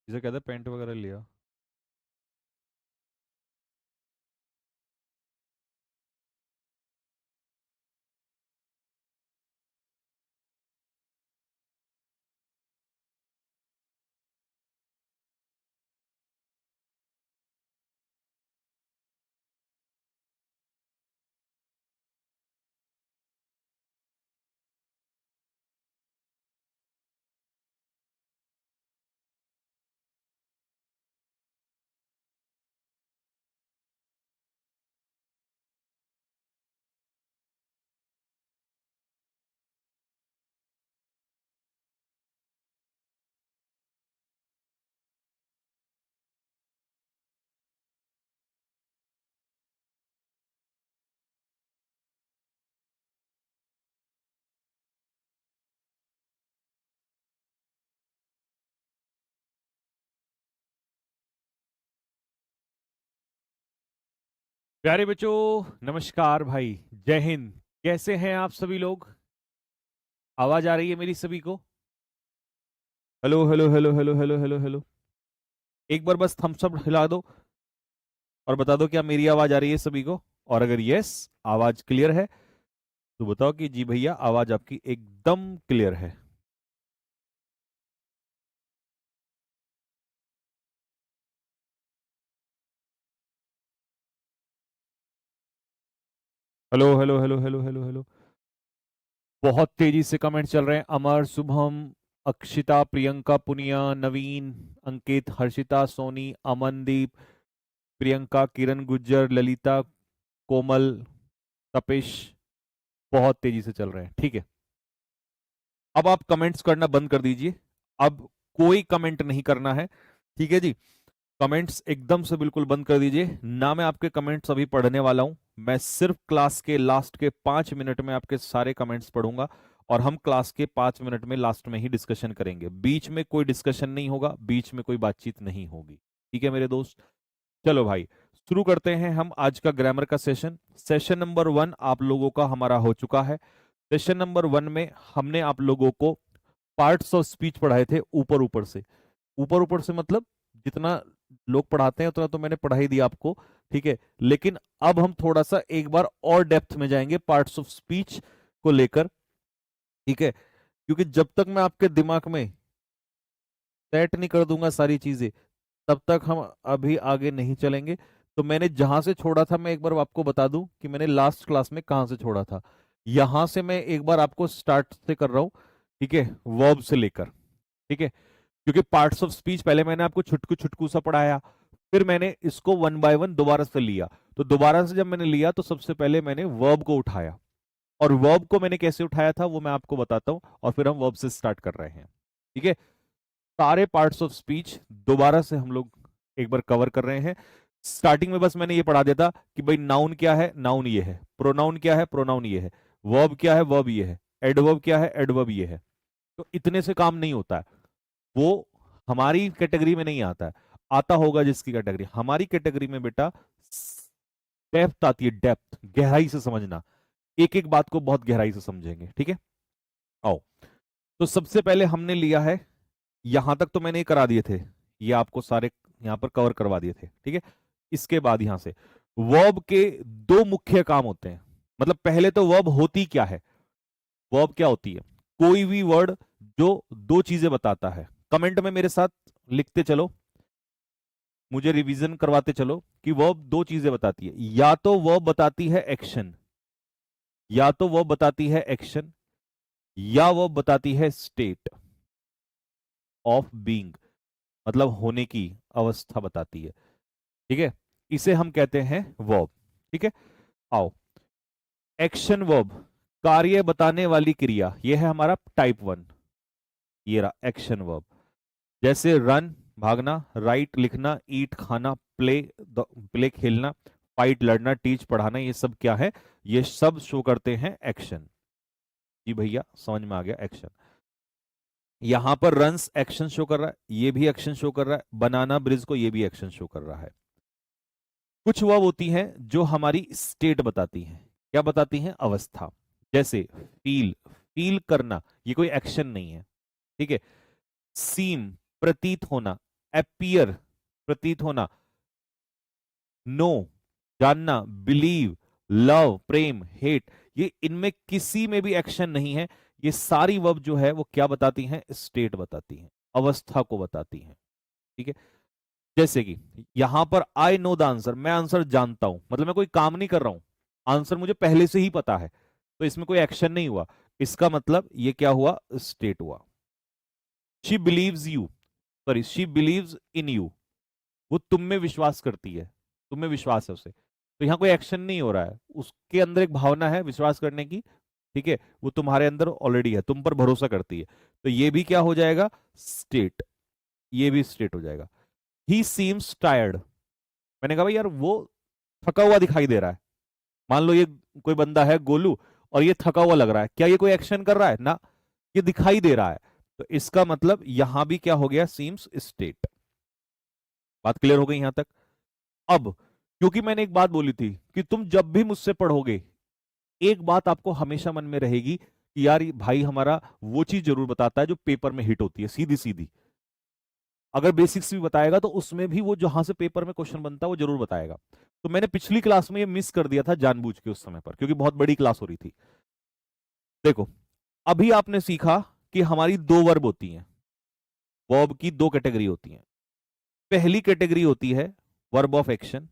जिसे कहते हैं पेंट वगैरह लिया। प्यारे बच्चों, नमस्कार भाई। जय हिंद। कैसे हैं आप सभी लोग? आवाज आ रही है मेरी सभी को? Hello hello hello hello hello hello hello. एक बार बस थम्स अप हिला दो और बता दो क्या मेरी आवाज आ रही है सभी को। और अगर यस, आवाज क्लियर है, तो बताओ कि जी भैया आवाज आपकी एकदम क्लियर है। Hello hello hello hello hello hello. बहुत तेजी से कमेंट चल रहे हैं। अमर, शुभम, अक्षिता, प्रियंका, पुनिया, नवीन, अंकित, हर्षिता, सोनी, अमनदीप, प्रियंका, किरण, गुज्जर, ललिता, कोमल, तपेश। बहुत तेजी से चल रहे हैं। ठीक है, अब आप कमेंट्स करना बंद कर दीजिए। अब कोई कमेंट नहीं करना है। ठीक है जी। कमेंट्स एकदम से बिल्कुल बंद कर दीजिए ना। मैं आपके कमेंट्स अभी पढ़ने वाला हूं। मैं सिर्फ क्लास के लास्ट के 5 मिनट में आपके सारे कमेंट्स पढ़ूंगा और हम क्लास के 5 मिनट में लास्ट में ही डिस्कशन करेंगे। बीच में कोई डिस्कशन नहीं होगा, बीच में कोई बातचीत नहीं होगी। ठीक है मेरे दोस्त? चलो भाई, शुरू करते हैं हम आज का ग्रामर का सेशन। सेशन नंबर 1 आप लोगों का हमारा हो चुका है। सेशन नंबर 1 में हमने आप लोगों को पार्ट्स ऑफ स्पीच पढ़ाए थे ऊपर ऊपर से। ऊपर ऊपर से मतलब जितना लोग पढ़ाते हैं उतना तो मैंने पढ़ा ही दिया आपको। ठीक है, लेकिन अब हम थोड़ा सा एक बार और डेप्थ में जाएंगे पार्ट्स ऑफ स्पीच को लेकर। ठीक है, क्योंकि जब तक मैं आपके दिमाग में सेट नहीं कर दूंगा सारी चीजें, तब तक हम अभी आगे नहीं चलेंगे। तो मैंने जहां से छोड़ा था, मैं एक बार आपको बता दूं कि मैंने लास्ट क्लास में कहां से छोड़ा था। यहां से मैं एक बार आपको स्टार्ट से कर रहा हूं। ठीक है, वर्ब से लेकर। ठीक है, क्योंकि पार्ट्स ऑफ स्पीच पहले मैंने आपको छुटकू छुटकू सा पढ़ाया, फिर मैंने इसको वन बाय वन दोबारा से लिया। तो दोबारा से जब मैंने लिया तो सबसे पहले मैंने वर्ब को उठाया, और वर्ब को मैंने कैसे उठाया था वो मैं आपको बताता हूं, और फिर हम वर्ब से स्टार्ट कर रहे हैं। ठीक है, सारे पार्ट्स ऑफ स्पीच दोबारा से हम लोग एक बार कवर कर रहे हैं। स्टार्टिंग में बस मैंने ये पढ़ा दिया था कि भाई नाउन क्या है, नाउन ये है। प्रोनाउन क्या है, प्रोनाउन ये है। वर्ब क्या है, वर्ब ये है। एडवर्ब क्या है, एडवर्ब ये है। तो इतने से काम नहीं होता है। वो हमारी कैटेगरी में नहीं आता है। आता होगा जिसकी कैटेगरी, हमारी कैटेगरी में बेटा डेप्थ आती है। डेप्थ, गहराई से समझना। एक एक बात को बहुत गहराई से समझेंगे। ठीक है, आओ। तो सबसे पहले हमने लिया है, यहां तक तो मैंने ये करा दिए थे, ये आपको सारे यहां पर कवर करवा दिए थे। ठीक है, इसके बाद यहां से वर्ब के दो मुख्य काम होते हैं। मतलब पहले तो वर्ब होती क्या है। वर्ब क्या होती है? कोई भी वर्ड जो दो चीजें बताता है। कमेंट में मेरे साथ लिखते चलो, मुझे रिवीजन करवाते चलो कि वर्ब दो चीजें बताती है। या तो वर्ब बताती है एक्शन, या तो वर्ब बताती है एक्शन, या वर्ब बताती है स्टेट ऑफ बीइंग, मतलब होने की अवस्था बताती है। ठीक है, इसे हम कहते हैं वर्ब। ठीक है, आओ। एक्शन वर्ब, कार्य बताने वाली क्रिया, यह है हमारा टाइप 1। ये रहा एक्शन वर्ब। जैसे रन भागना, राइट लिखना, ईट खाना, प्ले प्ले खेलना, फाइट लड़ना, टीच पढ़ाना, ये सब क्या है? ये सब शो करते हैं एक्शन। जी भैया समझ में आ गया एक्शन। यहां पर रन्स एक्शन शो कर रहा है, ये भी एक्शन शो कर रहा है। बनाना ब्रिज को, ये भी एक्शन शो कर रहा है। कुछ वर्ब होती हैं जो हमारी स्टेट बताती हैं। क्या बताती हैं? अवस्था। जैसे फील, फील करना, ये कोई एक्शन नहीं है। ठीक है। सीम, प्रतीत होना, appear प्रतीत होना, नो जानना, बिलीव, लव प्रेम, हेट, ये इनमें किसी में भी एक्शन नहीं है। ये सारी वर्ब जो है वो क्या बताती हैं? स्टेट बताती हैं, अवस्था को बताती हैं। ठीक है, जैसे कि यहां पर आई नो द आंसर, मैं आंसर जानता हूं, मतलब मैं कोई काम नहीं कर रहा हूं, आंसर मुझे पहले से ही पता है, तो इसमें कोई एक्शन नहीं हुआ। इसका मतलब ये क्या हुआ? स्टेट हुआ। She beliefs you, sorry she believes in you, वो तुम में विश्वास करती है, तुम में विश्वास है उसे, तो यहां कोई एक्शन नहीं हो रहा है, उसके अंदर एक भावना है विश्वास करने की। ठीक है, वो तुम्हारे अंदर ऑलरेडी है, तुम पर भरोसा करती है, तो ये भी क्या हो जाएगा? स्टेट, ये भी स्टेट हो जाएगा। ही सीम्स टायर्ड, मैंने कहा भाई यार वो थका हुआ दिखाई दे रहा है, मान लो ये कोई बंदा है गोलू और ये थका हुआ लग रहा है, क्या ये कोई एक्शन कर रहा है? ना, ये दिखाई दे रहा है, तो इसका मतलब यहां भी क्या हो गया? Seems state. बात क्लियर हो गई यहां तक? अब क्योंकि मैंने एक बात बोली थी कि तुम जब भी मुझसे पढ़ोगे, एक बात आपको हमेशा मन में रहेगी कि यार ये भाई हमारा वो चीज जरूर बताता है जो पेपर में हिट होती है सीधी सीधी, अगर बेसिक्स भी बताएगा तो उसमें भी वो जहां से पेपर में क्वेश्चन बनता है वो जरूर बताएगा। तो मैंने पिछली क्लास में ये मिस कर दिया था जानबूझ के उस समय पर, क्योंकि बहुत बड़ी क्लास हो रही थी। देखो, अभी आपने सीखा कि हमारी दो वर्ब होती हैं, वर्ब की दो कैटेगरी होती हैं। पहली कैटेगरी होती है वर्ब ऑफ एक्शन,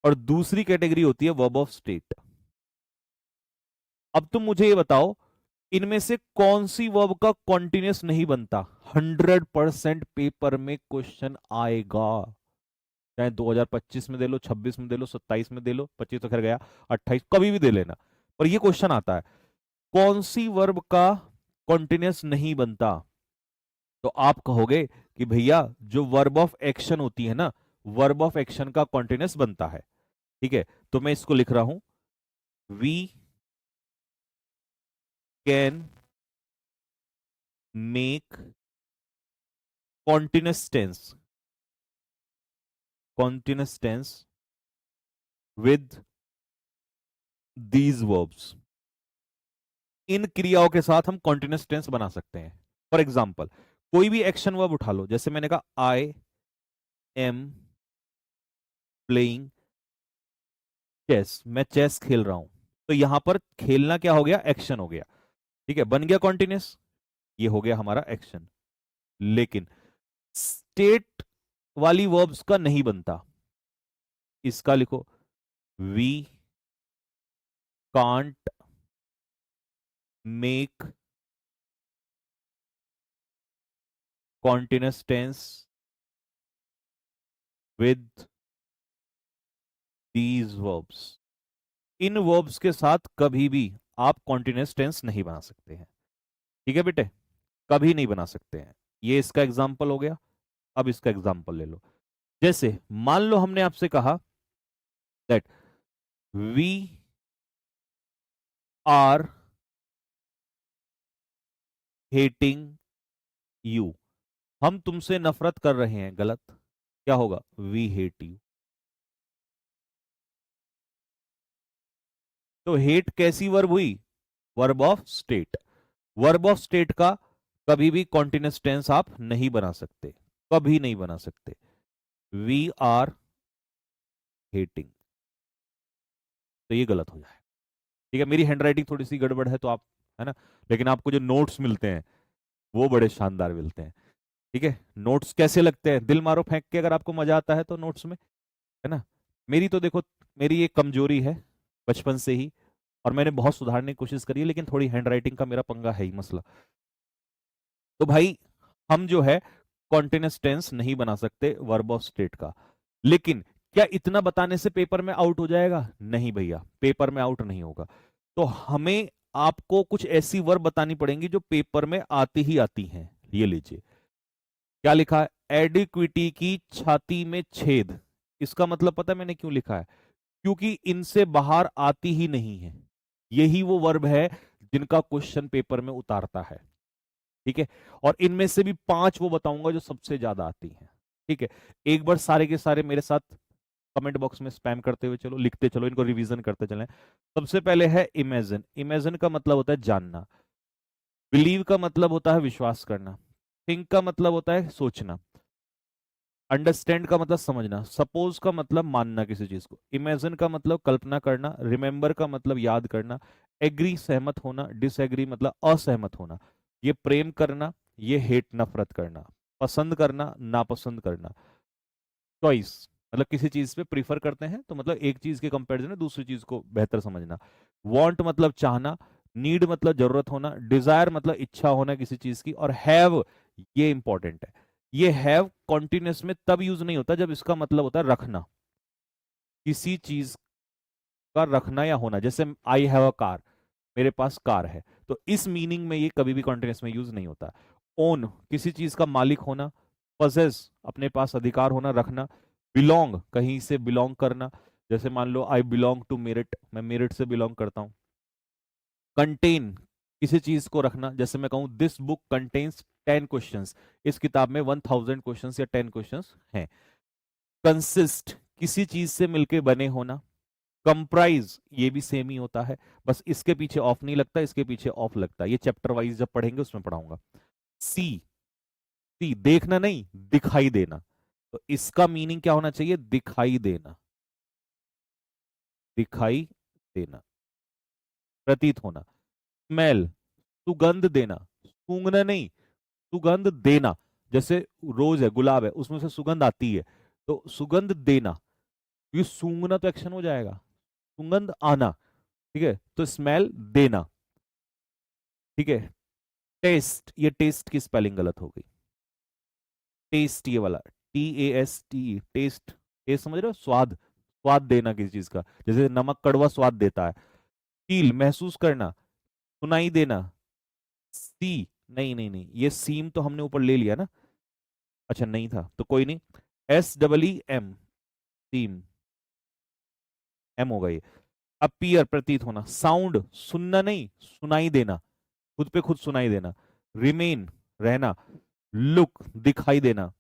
और दूसरी कैटेगरी होती है वर्ब ऑफ स्टेट। अब तुम मुझे ये बताओ, इनमें से कौन सी वर्ब का कॉन्टिन्यूस नहीं बनता? 100% पेपर में क्वेश्चन आएगा, चाहे 2025 में दे लो, 26 में दे लो, 27 में दे लो, 25 तो खैर गया, 28 कभी भी दे लेना, पर ये क्वेश्चन आता है कौन सी वर्ब का कॉन्टिन्यूस नहीं बनता? तो आप कहोगे कि भैया जो वर्ब ऑफ एक्शन होती है ना, वर्ब ऑफ एक्शन का कॉन्टिन्यूस बनता है। ठीक है, तो मैं इसको लिख रहा हूं, we can make continuous tense, continuous tense with these verbs. इन क्रियाओं के साथ हम कॉन्टिन्यूस टेंस बना सकते हैं। फॉर एग्जाम्पल, कोई भी एक्शन वर्ब उठा लो, जैसे मैंने कहा आई एम प्लेइंग चेस, मैं चेस खेल रहा हूं, तो यहां पर खेलना क्या हो गया? एक्शन हो गया। ठीक है, बन गया कॉन्टिन्यूस, ये हो गया हमारा एक्शन। लेकिन स्टेट वाली वर्ब्स का नहीं बनता। इसका लिखो, we can't make continuous tense with these verbs. इन वर्ब्स के साथ कभी भी आप कॉन्टिन्यूस टेंस नहीं बना सकते हैं। ठीक है बेटे, कभी नहीं बना सकते हैं। ये इसका एग्जाम्पल हो गया। अब इसका एग्जाम्पल ले लो, जैसे मान लो हमने आपसे कहा that we are hating you, हम तुमसे नफरत कर रहे हैं, गलत, क्या होगा? We hate you. तो हेट कैसी वर्ब हुई? Verb of state. Verb of state का कभी भी कॉन्टिन्यूस टेंस आप नहीं बना सकते, कभी नहीं बना सकते। वी आर हेटिंग, तो ये गलत हो जाए। ठीक है, मेरी हैंडराइटिंग थोड़ी सी गड़बड़ है तो आप, है ना, लेकिन आपको जो नोट्स मिलते हैं वो बड़े शानदार मिलते हैं। ठीक है, नोट्स कैसे लगते हैं? दिल मारो फेंक के, अगर आपको मजा आता है तो नोट्स में, है ना। मेरी तो देखो, मेरी एक कमजोरी है बचपन से ही, और मैंने बहुत सुधारने की कोशिश करी है, लेकिन थोड़ी हैंडराइटिंग का मेरा पंगा है ही मसला। तो भाई हम जो है कॉन्टिन्यूस टेंस नहीं बना सकते वर्ब ऑफ स्टेट का। लेकिन क्या इतना बताने से पेपर में आउट हो जाएगा? नहीं भैया, पेपर में आउट नहीं होगा। तो हमें आपको कुछ ऐसी वर्ब बतानी पड़ेंगी जो पेपर में आती ही आती हैं। ये लीजिए, क्या लिखा है? एडिक्विटी की छाती में छेद। इसका मतलब पता है मैंने क्यों लिखा है? क्योंकि इनसे बाहर आती ही नहीं है। यही वो वर्ब है जिनका क्वेश्चन पेपर में उतारता है। ठीक है, और इनमें से भी 5 वो बताऊंगा जो सबसे ज्यादा आती हैं। ठीक है, एक बार सारे के सारे मेरे साथ कमेंट बॉक्स में स्पैम करते हुए चलो, लिखते चलो, इनको रिवीजन करते चलें। सबसे पहले है इमेजिन। इमेजिन का मतलब होता है जानना। बिलीव का मतलब होता है विश्वास करना, थिंक का मतलब होता है सोचना, अंडरस्टैंड का मतलब समझना, सपोज का मतलब मानना किसी चीज को, इमेजिन का मतलब कल्पना करना, रिमेंबर का मतलब याद करना, एग्री सहमत होना, डिसएग्री मतलब असहमत होना, ये प्रेम करना, ये हेट नफरत करना, पसंद करना, नापसंद करना, चॉइस मतलब किसी चीज पे प्रीफर करते हैं तो मतलब एक चीज के कंपैरिजन में दूसरी चीज को बेहतर समझना, वांट मतलब चाहना, नीड मतलब जरूरत होना, डिजायर मतलब इच्छा होना किसी चीज की, और हैव, ये इंपॉर्टेंट है, ये हैव कॉन्टिन्यूस में तब यूज नहीं होता जब इसका मतलब होता है रखना, किसी चीज का रखना या होना, जैसे आई हैव अ कार, मेरे पास कार है, तो इस मीनिंग में ये कभी भी कॉन्टिन्यूस में यूज नहीं होता। ओन किसी चीज का मालिक होना, पजेस अपने पास अधिकार होना रखना, बिलोंग कहीं से बिलोंग करना, जैसे मान लो आई बिलोंग टू मेरिट, मैं मेरिट से बिलोंग करता हूं, कंटेन किसी चीज को रखना, जैसे मैं कहूं दिस बुक कंटेन्स 10 क्वेश्चंस, इस किताब में 1000 क्वेश्चंस या 10 क्वेश्चंस हैं, कंसिस्ट किसी चीज से मिलके बने होना, कंप्राइज ये भी सेम ही होता है, बस इसके पीछे ऑफ नहीं लगता, इसके पीछे ऑफ लगता है, ये चैप्टर वाइज जब पढ़ेंगे उसमें पढ़ाऊंगा। सी, सी देखना नहीं दिखाई देना, तो इसका मीनिंग क्या होना चाहिए, दिखाई देना, दिखाई देना, प्रतीत होना, स्मेल सुगंध देना, सूंघना नहीं सुगंध देना, जैसे रोज है गुलाब है उसमें से सुगंध आती है, तो सुगंध देना, ये सूंघना तो एक्शन हो जाएगा, सुगंध आना, ठीक है, तो स्मेल देना, ठीक है। टेस्ट, ये टेस्ट की स्पेलिंग गलत हो गई, टेस्ट ये वाला TAST, टेस्ट, टेस्ट समझ रहे हो, स्वाद, स्वाद देना किसी चीज का, जैसे नमक कड़वा स्वाद देता है, फील महसूस करना, सुनाई देना, सी, नहीं नहीं नहीं ये सीम तो हमने ऊपर ले लिया ना, अच्छा नहीं था तो कोई नहीं, SEEM, सीम, एम होगा ये, अपीयर प्रतीत होना, साउंड सुनना नहीं सुनाई देना, खुद पे खुद सुनाई देना, रिमेन रहना, लुक दिखाई देना,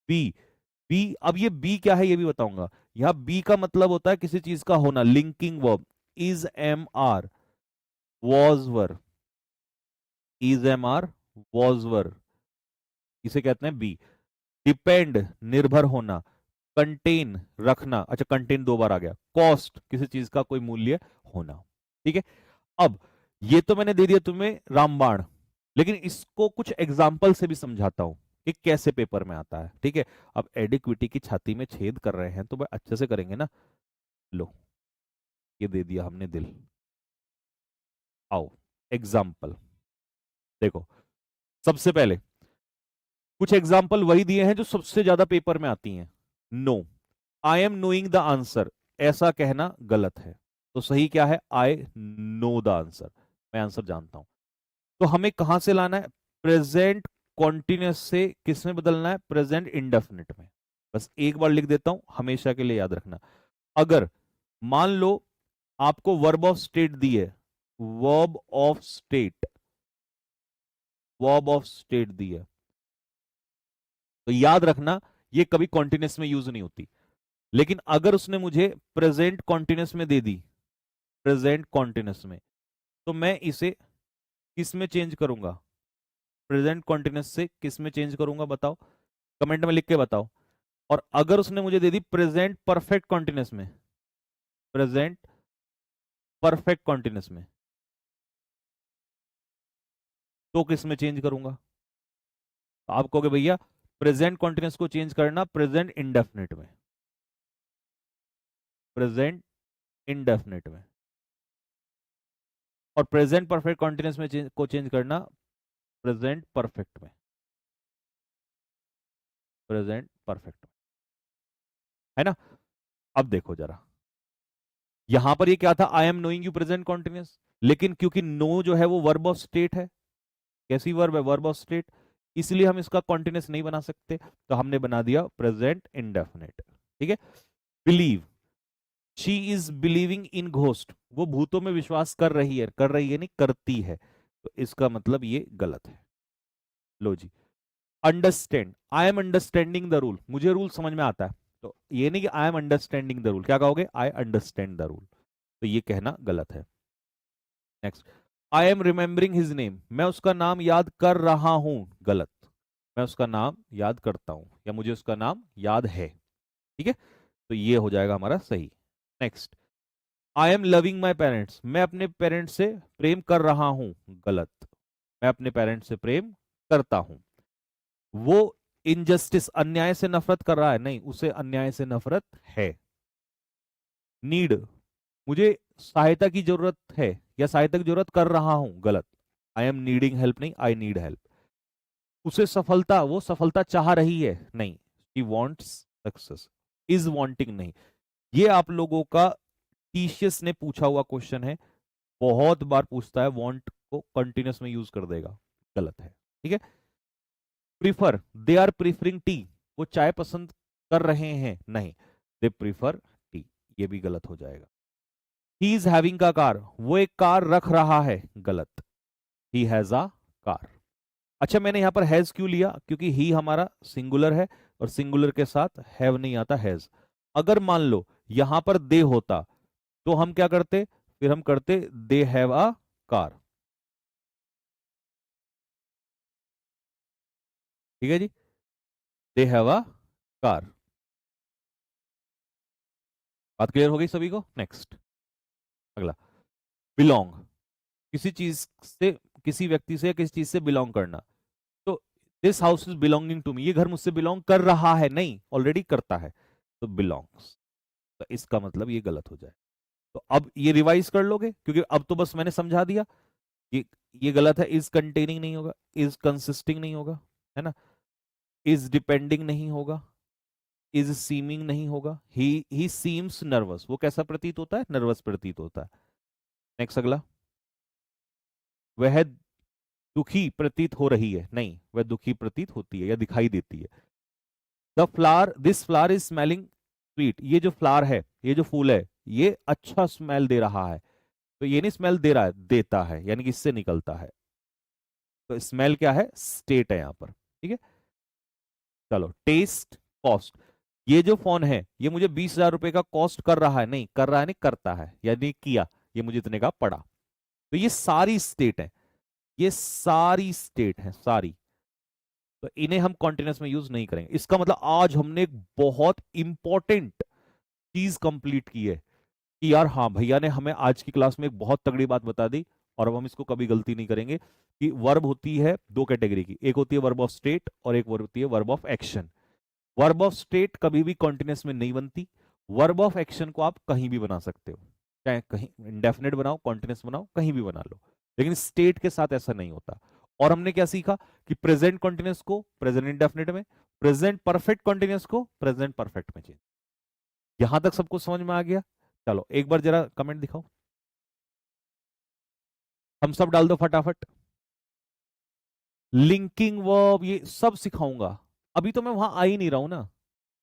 बी, बी अब ये बी क्या है ये भी बताऊंगा, यहां बी का मतलब होता है किसी चीज का होना, linking verb, is am are, was were, is am are, was were, इसे कहते हैं बी। डिपेंड निर्भर होना, कंटेन रखना, अच्छा कंटेन दो बार आ गया, कॉस्ट किसी चीज का कोई मूल्य होना, ठीक है। अब ये तो मैंने दे दिया तुम्हें रामबाण, लेकिन इसको कुछ एग्जाम्पल से भी समझाता हूं कि कैसे पेपर में आता है, ठीक है। अब एडिक्विटी की छाती में छेद कर रहे हैं तो भाई अच्छे से करेंगे ना, लो ये दे दिया हमने दिल, आओ एग्जाम्पल देखो, सबसे पहले कुछ एग्जाम्पल वही दिए हैं जो सबसे ज्यादा पेपर में आती हैं। No, I am knowing the answer, ऐसा कहना गलत है, तो सही क्या है, आई नो द आंसर, मैं आंसर जानता हूं, तो हमें कहां से लाना है, प्रेजेंट कॉन्टिन्यूस से किस में बदलना है, प्रेजेंट इंडेफिनिट में, बस एक बार लिख देता हूं हमेशा के लिए याद रखना, अगर मान लो आपको वर्ब ऑफ स्टेट दी है, verb of state, verb of state दी है, तो याद रखना ये कभी कॉन्टिन्यूस में यूज नहीं होती, लेकिन अगर उसने मुझे प्रेजेंट कॉन्टिन्यूस में दे दी, प्रेजेंट कॉन्टिन्यूस में, तो मैं इसे किस में चेंज करूंगा, प्रेजेंट कॉन्टिन्यूस से किस में चेंज करूंगा बताओ, कमेंट में लिख के बताओ। और अगर उसने मुझे दे दी प्रेजेंट परफेक्ट कॉन्टिन्यूस में, प्रेजेंट परफेक्ट कॉन्टिन्यूस में, तो किस में चेंज करूंगा, तो आप कहोगे भैया प्रेजेंट कॉन्टिन्यूस को चेंज करना प्रेजेंट इंडेफिनिट में, प्रेजेंट इंडेफिनिट में, और प्रेजेंट परफेक्ट कॉन्टिन्यूस में को चेंज करना प्रेजेंट परफेक्ट में, प्रेजेंट परफेक्ट में, है ना। अब देखो जरा, यहां पर ये क्या था, आई am knowing you present continuous, लेकिन क्योंकि नो जो है वो वर्ब ऑफ स्टेट है, कैसी वर्ब है, वर्ब ऑफ स्टेट, इसलिए हम इसका कॉन्टिन्यूस नहीं बना सकते, तो हमने बना दिया प्रेजेंट इंडेफिनिट, ठीक है। Believe, she is believing in ghost, वो भूतों में विश्वास कर रही है नहीं करती है, तो इसका मतलब ये गलत है। लो जी, understand, I am understanding the rule, मुझे रूल समझ में आता है, तो ये नहीं कि I am understanding the rule, क्या कहोगे, आई अंडरस्टैंड द रूल, तो ये कहना गलत है। Next, I am remembering his name, मैं उसका नाम याद कर रहा हूं, गलत। मैं उसका नाम याद करता हूं या मुझे उसका नाम याद है। ठीक है, तो ये हो जाएगा हमारा सही। Next, I am loving my parents, मैं अपने पेरेंट्स से प्रेम कर रहा हूं, गलत। मैं अपने पेरेंट्स से प्रेम करता हूं। वो इनजस्टिस, अन्याय से नफरत कर रहा है, नहीं, उसे अन्याय से नफरत है। नीड, मुझे सहायता की जरूरत है या सहायता की जरूरत कर रहा हूं, गलत। आई एम नीडिंग हेल्प, नहीं, आई नीड हेल्प। उसे सफलता, वो सफलता चाह रही है, नहीं, she wants success. Is wanting, नहीं। ये आप लोगों का टीशियस ने पूछा हुआ क्वेश्चन है, बहुत बार पूछता है, वांट को कंटिन्यूस में यूज कर देगा, गलत है। ठीक है, prefer, they are preferring tea, वो चाय पसंद कर रहे हैं, नहीं, दे प्रीफर टी, ये भी गलत हो जाएगा। ही इज हैविंग का कार, वो एक कार रख रहा है, गलत। He has a car. अच्छा, मैंने यहां पर हैज क्यों लिया, क्योंकि ही हमारा सिंगुलर है और सिंगुलर के साथ हैव नहीं आता, हैज। अगर मान लो यहां पर दे होता तो हम क्या करते, फिर हम करते दे हैव अ कार। ठीक है जी, दे हैव अ कार। बात क्लियर हो गई सभी को? नेक्स्ट, अगला, बिलोंग, किसी चीज से, किसी व्यक्ति से या किसी चीज से बिलोंग करना। तो this house is belonging to me, ये घर मुझसे बिलोंग कर रहा है, नहीं, ऑलरेडी करता है, तो बिलोंग्स। तो इसका मतलब ये गलत हो जाए। तो अब ये रिवाइज कर लोगे, क्योंकि अब तो बस मैंने समझा दिया। ये ये गलत है, इज कंटेनिंग नहीं होगा, इज कंसिस्टिंग नहीं होगा, है ना, इज डिपेंडिंग नहीं होगा, इज सीमिंग नहीं होगा, ही सीम्स नर्वस, वो कैसा प्रतीत होता है, नर्वस प्रतीत होता है। नेक्स्ट, अगला, वह दुखी प्रतीत हो रही है, नहीं, वह दुखी प्रतीत होती है या दिखाई देती है। The flower, this flower is smelling sweet, ये जो फ्लावर है, ये जो फूल है, ये अच्छा स्मेल दे रहा है। तो ये नहीं स्मेल दे रहा है, देता है, यानी कि इससे निकलता है। तो स्मेल क्या है, स्टेट है यहां पर। ठीक है, चलो, टेस्ट, कॉस्ट, ये जो फोन है ये मुझे 20,000 रुपए का कॉस्ट कर रहा है, नहीं, कर रहा है नहीं, करता है, यानी किया, ये मुझे इतने का पड़ा। तो ये सारी स्टेट है, ये सारी स्टेट है, सारी। तो इन्हें हम कॉन्टिन्यूस में यूज नहीं करेंगे। इसका मतलब आज हमने एक बहुत इंपॉर्टेंट चीज कंप्लीट की है कि यार हाँ, भैया ने हमें आज की क्लास में एक बहुत तगड़ी बात बता दी, और अब हम इसको कभी गलती नहीं करेंगे, कि वर्ब होती है दो कैटेगरी की, एक होती है वर्ब ऑफ स्टेट और एक वर्ब होती है verb of action. Verb of state कभी भी कॉन्टिन्यूस में नहीं बनती। वर्ब ऑफ एक्शन को आप कहीं भी बना सकते हो, चाहे कहीं इंडेफिनेट बनाओ, कॉन्टिन्यूस बनाओ, कहीं भी बना लो, लेकिन स्टेट के साथ ऐसा नहीं होता। और हमने क्या सीखा कि प्रेजेंट कॉन्टिन्यूस को प्रेजेंट इंडेफिनेट में, प्रेजेंट परफेक्ट कॉन्टिन्यूस को प्रेजेंट परफेक्ट में चेंज। यहां तक सबको समझ में आ गया? चलो एक बार जरा कमेंट दिखाओ, हम सब डाल दो फटाफट। लिंकिंग वर्ब ये सब सिखाऊंगा, अभी तो मैं वहां आ ही नहीं रहा हूं ना।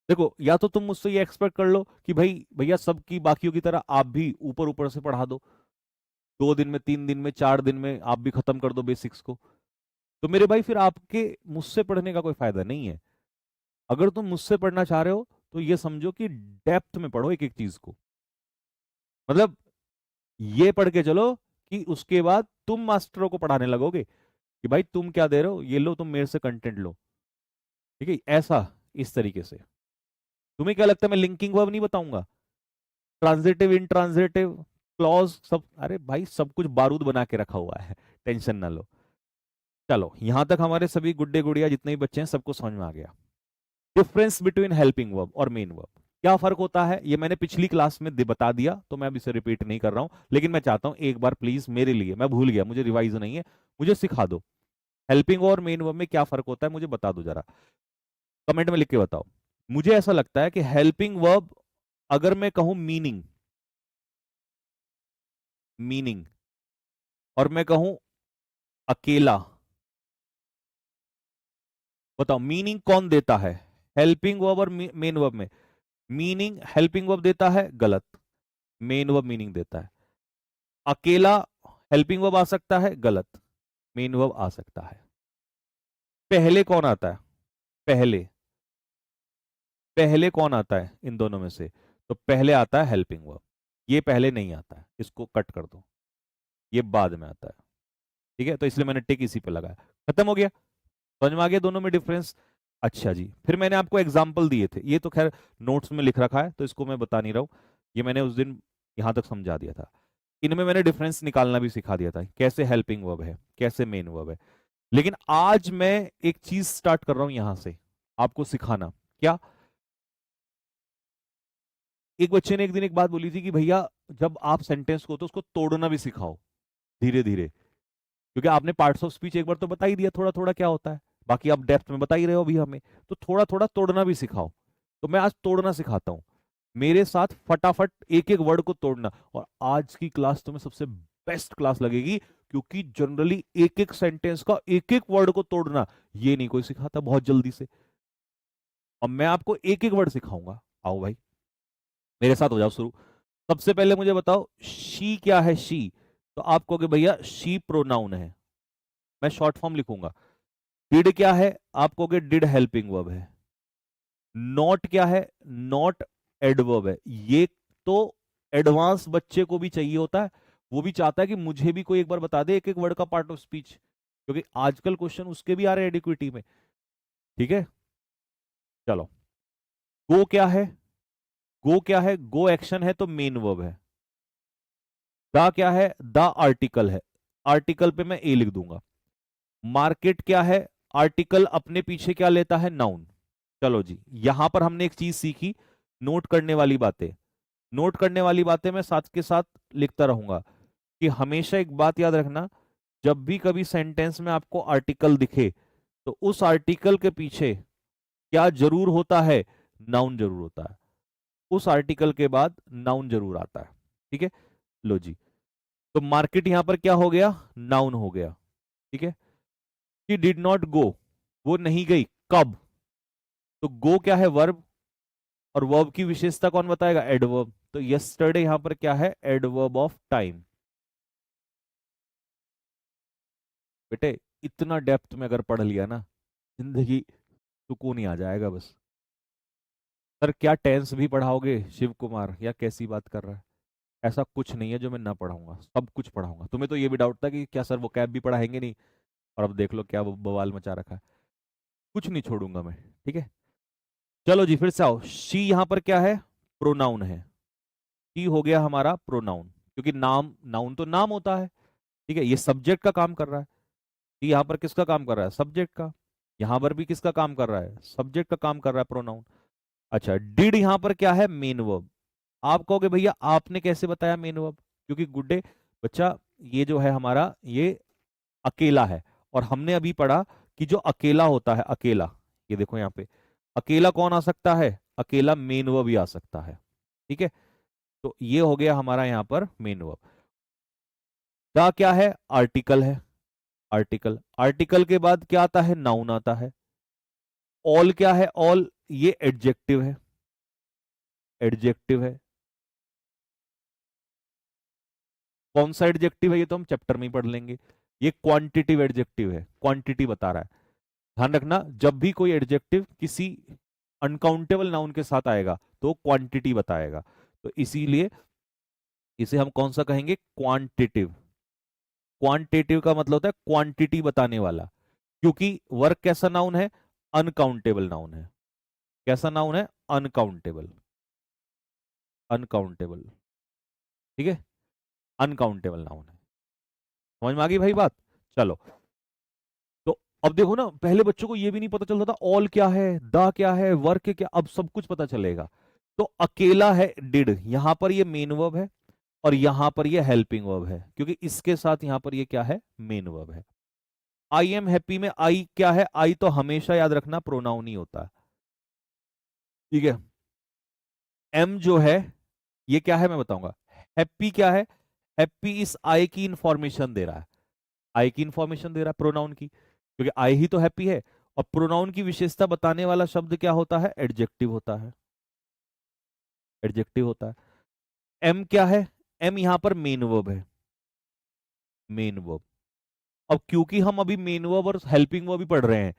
देखो, या तो तुम मुझसे ये एक्सपेक्ट कर लो कि भाई भैया सबकी बाकियों की तरह आप भी ऊपर ऊपर से पढ़ा दो, 2 दिन में, 3 दिन में, 4 दिन में आप भी खत्म कर दो बेसिक्स को। तो मेरे भाई फिर आपके मुझसे पढ़ने का कोई फायदा नहीं है। अगर तुम मुझसे पढ़ना चाह रहे हो तो ये समझो कि डेप्थ में पढ़ो एक एक चीज को। मतलब ये पढ़ के चलो कि उसके बाद तुम मास्टरों को पढ़ाने लगोगे कि भाई तुम क्या दे रहे हो, ये लो, तुम मेरे से कंटेंट लो। ठीक है, ऐसा, इस तरीके से। तुम्हें क्या लगता है मैं लिंकिंग वर्ब नहीं बताऊंगा? ट्रांजिटिव, इंट्रांजिटिव, क्लॉज, सब, अरे भाई सब कुछ बारूद बना के रखा हुआ है, टेंशन ना लो। चलो यहां तक हमारे सभी गुड्डे गुड़िया जितने भी बच्चे हैं सबको समझ में आ गया। डिफरेंस बिटवीन हेल्पिंग वर्ब और मेन वर्ब, क्या फर्क होता है ये मैंने पिछली क्लास में बता दिया, तो मैं अब इसे रिपीट नहीं कर रहा हूं, लेकिन मैं चाहता हूं एक बार प्लीज मेरे लिए, मैं भूल गया, मुझे रिवाइज नहीं है, मुझे सिखा दो। हेल्पिंग और मेन वर्ब में क्या फर्क होता है मुझे बता दो जरा, कमेंट में लिख के बताओ। मुझे ऐसा लगता है कि हेल्पिंग वर्ब, अगर मैं कहूं मीनिंग, मीनिंग, और मैं कहूं अकेला, बताओ मीनिंग कौन देता है? हेल्पिंग वर्ब और मेन वर्ब में मीनिंग हेल्पिंग वर्ब देता है, गलत, मेन वर्ब मीनिंग देता है। अकेला हेल्पिंग वर्ब आ सकता है, गलत, मेन वर्ब आ सकता है। पहले कौन आता है? पहले, पहले कौन आता है इन दोनों में से? तो पहले आता है हेल्पिंग वर्ब, ये पहले नहीं आता है, इसको कट कर दो, ये बाद में आता है। ठीक है, तो इसलिए मैंने टिक इसी पे लगाया, खत्म हो गया। समझ में आ गया दोनों में डिफरेंस। अच्छा जी, फिर मैंने आपको एग्जाम्पल दिए थे, ये तो खैर नोट्स में लिख रखा है तो इसको मैं बता नहीं रहा हूँ, ये मैंने उस दिन यहाँ तक समझा दिया था। इनमें मैंने डिफरेंस निकालना भी सिखा दिया था, कैसे हेल्पिंग वर्ब है, कैसे मेन वर्ब है। लेकिन आज मैं एक चीज स्टार्ट कर रहा हूं यहां से आपको सिखाना। क्या? एक बच्चे ने एक दिन एक बात बोली थी कि भैया जब आप सेंटेंस को तो उसको तोड़ना भी सिखाओ धीरे धीरे, क्योंकि आपने पार्ट्स ऑफ स्पीच एक बार तो बता ही दिया थोड़ा थोड़ा क्या होता है, बाकी आप डेप्थ में बता ही रहे हो अभी हमें, तो थोड़ा थोड़ा तोड़ना भी सिखाओ। तो मैं आज तोड़ना सिखाता हूं, मेरे साथ फटाफट एक एक वर्ड को तोड़ना। और आज की क्लास तुम्हें सबसे बेस्ट क्लास लगेगी, क्योंकि जनरली एक एक सेंटेंस का एक एक वर्ड को तोड़ना ये नहीं कोई सिखाता बहुत जल्दी से। और मैं आपको एक एक वर्ड सिखाऊंगा। आओ भाई मेरे साथ हो जाओ शुरू। सबसे पहले मुझे बताओ शी क्या है? शी, तो आप कहोगे भैया शी प्रोनाउन है, मैं शॉर्ट फॉर्म लिखूंगा। डिड क्या है? आप कहोगे डिड हेल्पिंग वर्ब है। नॉट क्या है? नॉट एडवर्ब है। ये तो एडवांस बच्चे को भी चाहिए होता है, वो भी चाहता है कि मुझे भी कोई एक बार बता दे एक एक वर्ड का पार्ट ऑफ स्पीच, क्योंकि आजकल क्वेश्चन उसके भी आ रहे हैं एडिक्विटी में। ठीक है, चलो। गो क्या है? गो क्या है? गो एक्शन है तो मेन वर्ब है। द क्या है? द आर्टिकल है, आर्टिकल पे मैं ए लिख दूंगा। मार्केट क्या है? आर्टिकल अपने पीछे क्या लेता है? नाउन। चलो जी, यहां पर हमने एक चीज सीखी, नोट करने वाली बातें। नोट करने वाली बातें मैं साथ के साथ लिखता रहूंगा कि हमेशा एक बात याद रखना, जब भी कभी सेंटेंस में आपको आर्टिकल दिखे तो उस आर्टिकल के पीछे क्या जरूर होता है? नाउन जरूर होता है। उस आर्टिकल के बाद नाउन जरूर आता है। ठीक है, लो जी। तो मार्केट यहां पर क्या हो गया? नाउन हो गया। ठीक है, शी डिड नॉट गो, वो नहीं गई। कब? तो गो क्या है? वर्ब, और वर्ब की विशेषता कौन बताएगा? एडवर्ब। तो यस्टरडे यहां पर क्या है? Adverb of time. बेटे इतना डेप्थ में अगर पढ़ लिया ना, जिंदगी सुकून ही आ जाएगा बस। सर क्या टेंस भी पढ़ाओगे शिव कुमार, या कैसी बात कर रहा है? ऐसा कुछ नहीं है जो मैं ना पढ़ाऊंगा, सब कुछ पढ़ाऊंगा। तुम्हें तो ये भी डाउट था कि क्या सर वो कैब भी पढ़ाएंगे नहीं, और अब देख लो क्या बवाल मचा रखा है। कुछ नहीं छोड़ूंगा मैं। ठीक है, चलो जी फिर से आओ। शी यहां पर क्या है? प्रोनाउन है। शी हो गया हमारा प्रोनाउन, क्योंकि नाम, नाउन तो नाम होता है। ठीक है, ये सब्जेक्ट का काम कर रहा है। शी यहां पर किसका काम कर रहा है? सब्जेक्ट का। यहां पर भी किसका काम कर रहा है? सब्जेक्ट का काम कर रहा है, प्रोनाउन। अच्छा, डिड यहां पर क्या है? Main verb. आप कहोगे भैया आपने कैसे बताया मेन वर्ब? क्योंकि गुड्डे बच्चा, ये जो है हमारा ये अकेला है, और हमने अभी पढ़ा कि जो अकेला होता है, अकेला, ये देखो यहाँ पे, अकेला कौन आ सकता है? अकेला मेन वर्ब भी आ सकता है। ठीक है, तो ये हो गया हमारा यहाँ पर मेन वर्ब। द क्या है? आर्टिकल है। आर्टिकल, आर्टिकल के बाद क्या आता है? नाउन आता है। ऑल क्या है? ऑल, ये एडजेक्टिव है। एडजेक्टिव है। कौन सा एडजेक्टिव है? ये तो हम चैप्टर में ही पढ़ लेंगे। ये क्वांटिटिव एडजेक्टिव है, क्वांटिटी बता रहा है। ध्यान रखना, जब भी कोई एडजेक्टिव किसी अनकाउंटेबल नाउन के साथ आएगा तो क्वांटिटी बताएगा, तो इसीलिए इसे हम कौन सा कहेंगे? क्वांटिटिव। क्वांटिटिव का मतलब होता है क्वांटिटी बताने वाला, क्योंकि वर्क कैसा नाउन है? अनकाउंटेबल नाउन है। कैसा नाउन है? अनकाउंटेबल। अनकाउंटेबल। ठीक है, अनकाउंटेबल नाउन है। समझ में आ गई भाई बात? चलो, तो अब देखो ना, पहले बच्चों को ये भी नहीं पता चलता था ऑल क्या है, द क्या है, वर्क क्या, अब सब कुछ पता चलेगा। तो अकेला है डिड, यहां पर ये मेन वर्ब है, और यहां पर ये हेल्पिंग वर्ब है, क्योंकि इसके साथ यहां पर ये क्या है? मेन वर्ब है। आई एम हैप्पी में आई क्या है? आई तो हमेशा याद रखना प्रोनाउन ही होता है। ठीक है, एम जो है ये क्या है मैं बताऊंगा। हैप्पी क्या है? हैप्पी इस आई की इंफॉर्मेशन दे रहा है। आई की इंफॉर्मेशन दे रहा है प्रोनाउन की, क्योंकि आई ही तो हैप्पी है। और प्रोनाउन की विशेषता बताने वाला शब्द क्या होता है? एडजेक्टिव होता है। एडजेक्टिव होता है। एम क्या है? एम यहां पर मेन वर्ब है। Main verb. अब क्योंकि हम अभी मेन वर्ब और हेल्पिंग वर्ब भी पढ़ रहे हैं,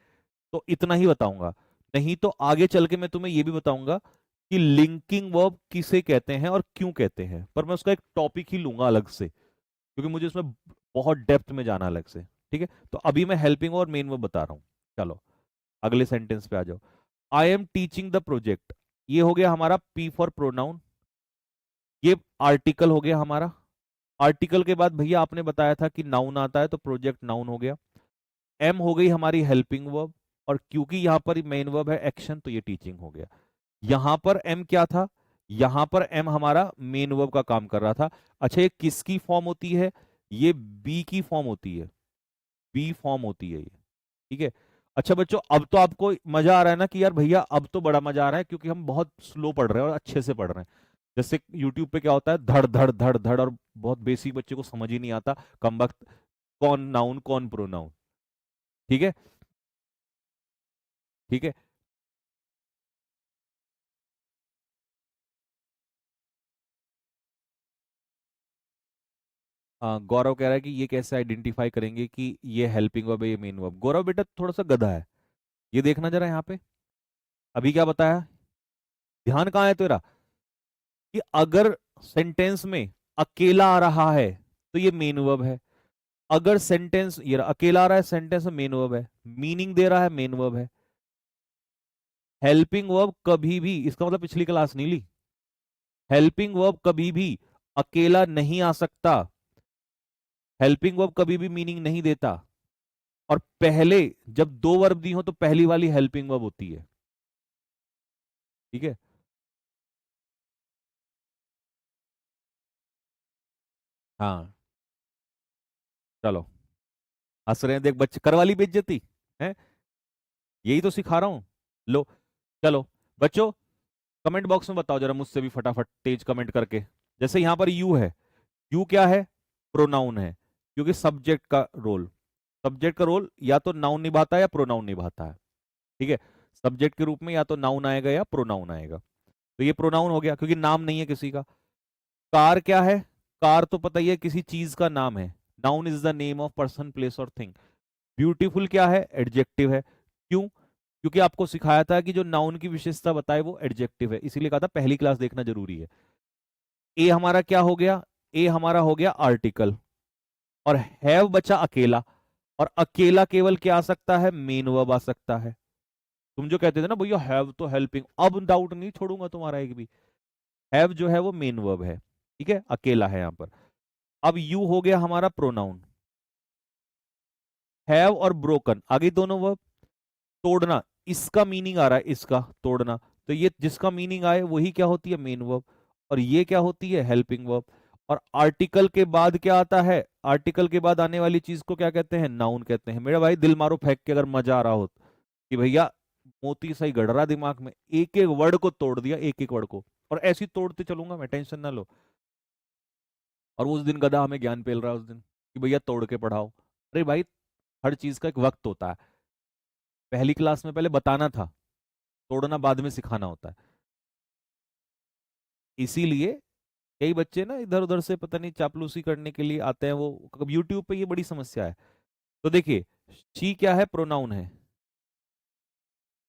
तो इतना ही बताऊंगा, नहीं तो आगे चल के मैं तुम्हें यह भी बताऊंगा कि लिंकिंग वर्ब किसे कहते हैं और क्यों कहते हैं, पर मैं उसका एक टॉपिक ही लूंगा अलग से, क्योंकि मुझे उसमें बहुत डेप्थ में जाना अलग से। ठीक है, तो अभी मैं हेल्पिंग और मेन वर्ब बता रहा हूं। चलो अगले सेंटेंस पे आ जाओ। I am teaching the project, ये हो गया हमारा पी फॉर प्रोनाउन, ये आर्टिकल हो गया हमारा। आर्टिकल के बाद भैया आपने बताया था कि नाउन आता है, तो प्रोजेक्ट नाउन हो गया। एम हो गई हमारी हेल्पिंग वर्ब, और क्योंकि यहां पर मेन वर्ब है एक्शन, तो ये टीचिंग हो गया। यहां पर एम क्या था, यहां पर एम हमारा मेन वर्ब का काम कर रहा था। अच्छा ये किसकी फॉर्म होती है, ये बी की फॉर्म होती है, बी फॉर्म होती है ये, ठीक है। अच्छा बच्चों, अब तो आपको मजा आ रहा है ना कि यार भैया अब तो बड़ा मजा आ रहा है, क्योंकि हम बहुत स्लो पढ़ रहे हैं और अच्छे से पढ़ रहे हैं। जैसे यूट्यूब पे क्या होता है, धड़ धड़ धड़ धड़, और बहुत बेसिक बच्चे को समझ ही नहीं आता, कम वक्त कौन नाउन कौन प्रोनाउन। ठीक है, ठीक है। गौरव कह रहा है कि ये कैसे आइडेंटिफाई करेंगे कि ये हेल्पिंग वर्ब है ये मेन वर्ब। गौरव बेटा थोड़ा सा गधा है, ये देखना जरा यहाँ पे, अभी क्या बताया, ध्यान कहाँ है तेरा, कि अगर सेंटेंस में अकेला आ रहा है तो ये मेन वर्ब है। अगर सेंटेंस ये अकेला आ रहा है, सेंटेंस में मेन वर्ब है, मीनिंग दे रहा है, मेन वर्ब है। हेल्पिंग वर्ब कभी भी, इसका मतलब पिछली क्लास नहीं ली, हेल्पिंग वर्ब कभी भी अकेला नहीं आ सकता, हेल्पिंग वर्ब कभी भी मीनिंग नहीं देता। और पहले जब दो वर्ब दी हो तो पहली वाली हेल्पिंग वर्ब होती है, ठीक है। हाँ चलो, हंस रहे हैं देख बच्चे, कर वाली बेइज्जती है, यही तो सिखा रहा हूं। लो चलो बच्चों, कमेंट बॉक्स में बताओ जरा मुझसे भी फटाफट तेज कमेंट करके। जैसे यहां पर यू है, यू क्या है, प्रोनाउन है, क्योंकि सब्जेक्ट का रोल, सब्जेक्ट का रोल या तो नाउन निभाता है या प्रोनाउन निभाता है, ठीक है। सब्जेक्ट के रूप में या तो नाउन आएगा या प्रोनाउन आएगा, तो ये प्रोनाउन हो गया क्योंकि नाम नहीं है किसी का। कार क्या है, कार तो पता ही है किसी चीज का नाम है, noun is the name of person place और थिंग। ब्यूटीफुल क्या है, एडजेक्टिव है, क्यों, क्योंकि आपको सिखाया था कि जो नाउन की विशेषता बताए वो एडजेक्टिव है, इसीलिए कहा था पहली क्लास देखना जरूरी है। ए हमारा क्या हो गया, ए हमारा हो गया आर्टिकल, और हैव बचा अकेला, और अकेला केवल क्या आ सकता है, मेन वर्ब आ सकता है। तुम जो कहते थे ना भैया हैव तो हेल्पिंग, अब डाउट नहीं छोड़ूंगा तुम्हारा एक भी, हैव जो है वो मेन वर्ब है, ठीक है, अकेला है यहां पर। अब यू हो गया हमारा प्रोनाउन, हैव और ब्रोकन आगे दोनों वर्ब। तोड़ना, इसका मीनिंग आ रहा है, इसका तोड़ना, तो ये जिसका मीनिंग आए वही क्या होती है, मेन वर्ब, और ये क्या होती है, हेल्पिंग वर्ब। और आर्टिकल के बाद क्या आता है, आर्टिकल के बाद आने वाली चीज को क्या कहते हैं, नाउन कहते हैं। मेरा भाई दिल मारो फेंक के अगर मजा आ रहा हो कि भैया मोती सही गड़ रहा दिमाग में, एक एक वर्ड को तोड़ दिया, एक एक वर्ड को, और ऐसी तोड़ते चलूंगा मैं, टेंशन ना लो। और उस दिन गधा हमें ज्ञान पेल रहा है उस दिन कि भैया तोड़ के पढ़ाओ, अरे भाई हर चीज का एक वक्त होता है, पहली क्लास में पहले बताना था, तोड़ना बाद में सिखाना होता है। इसीलिए कई बच्चे ना इधर उधर से पता नहीं चापलूसी करने के लिए आते हैं, वो यूट्यूब पे ये बड़ी समस्या है। तो देखिए, शी क्या है, प्रोनाउन है,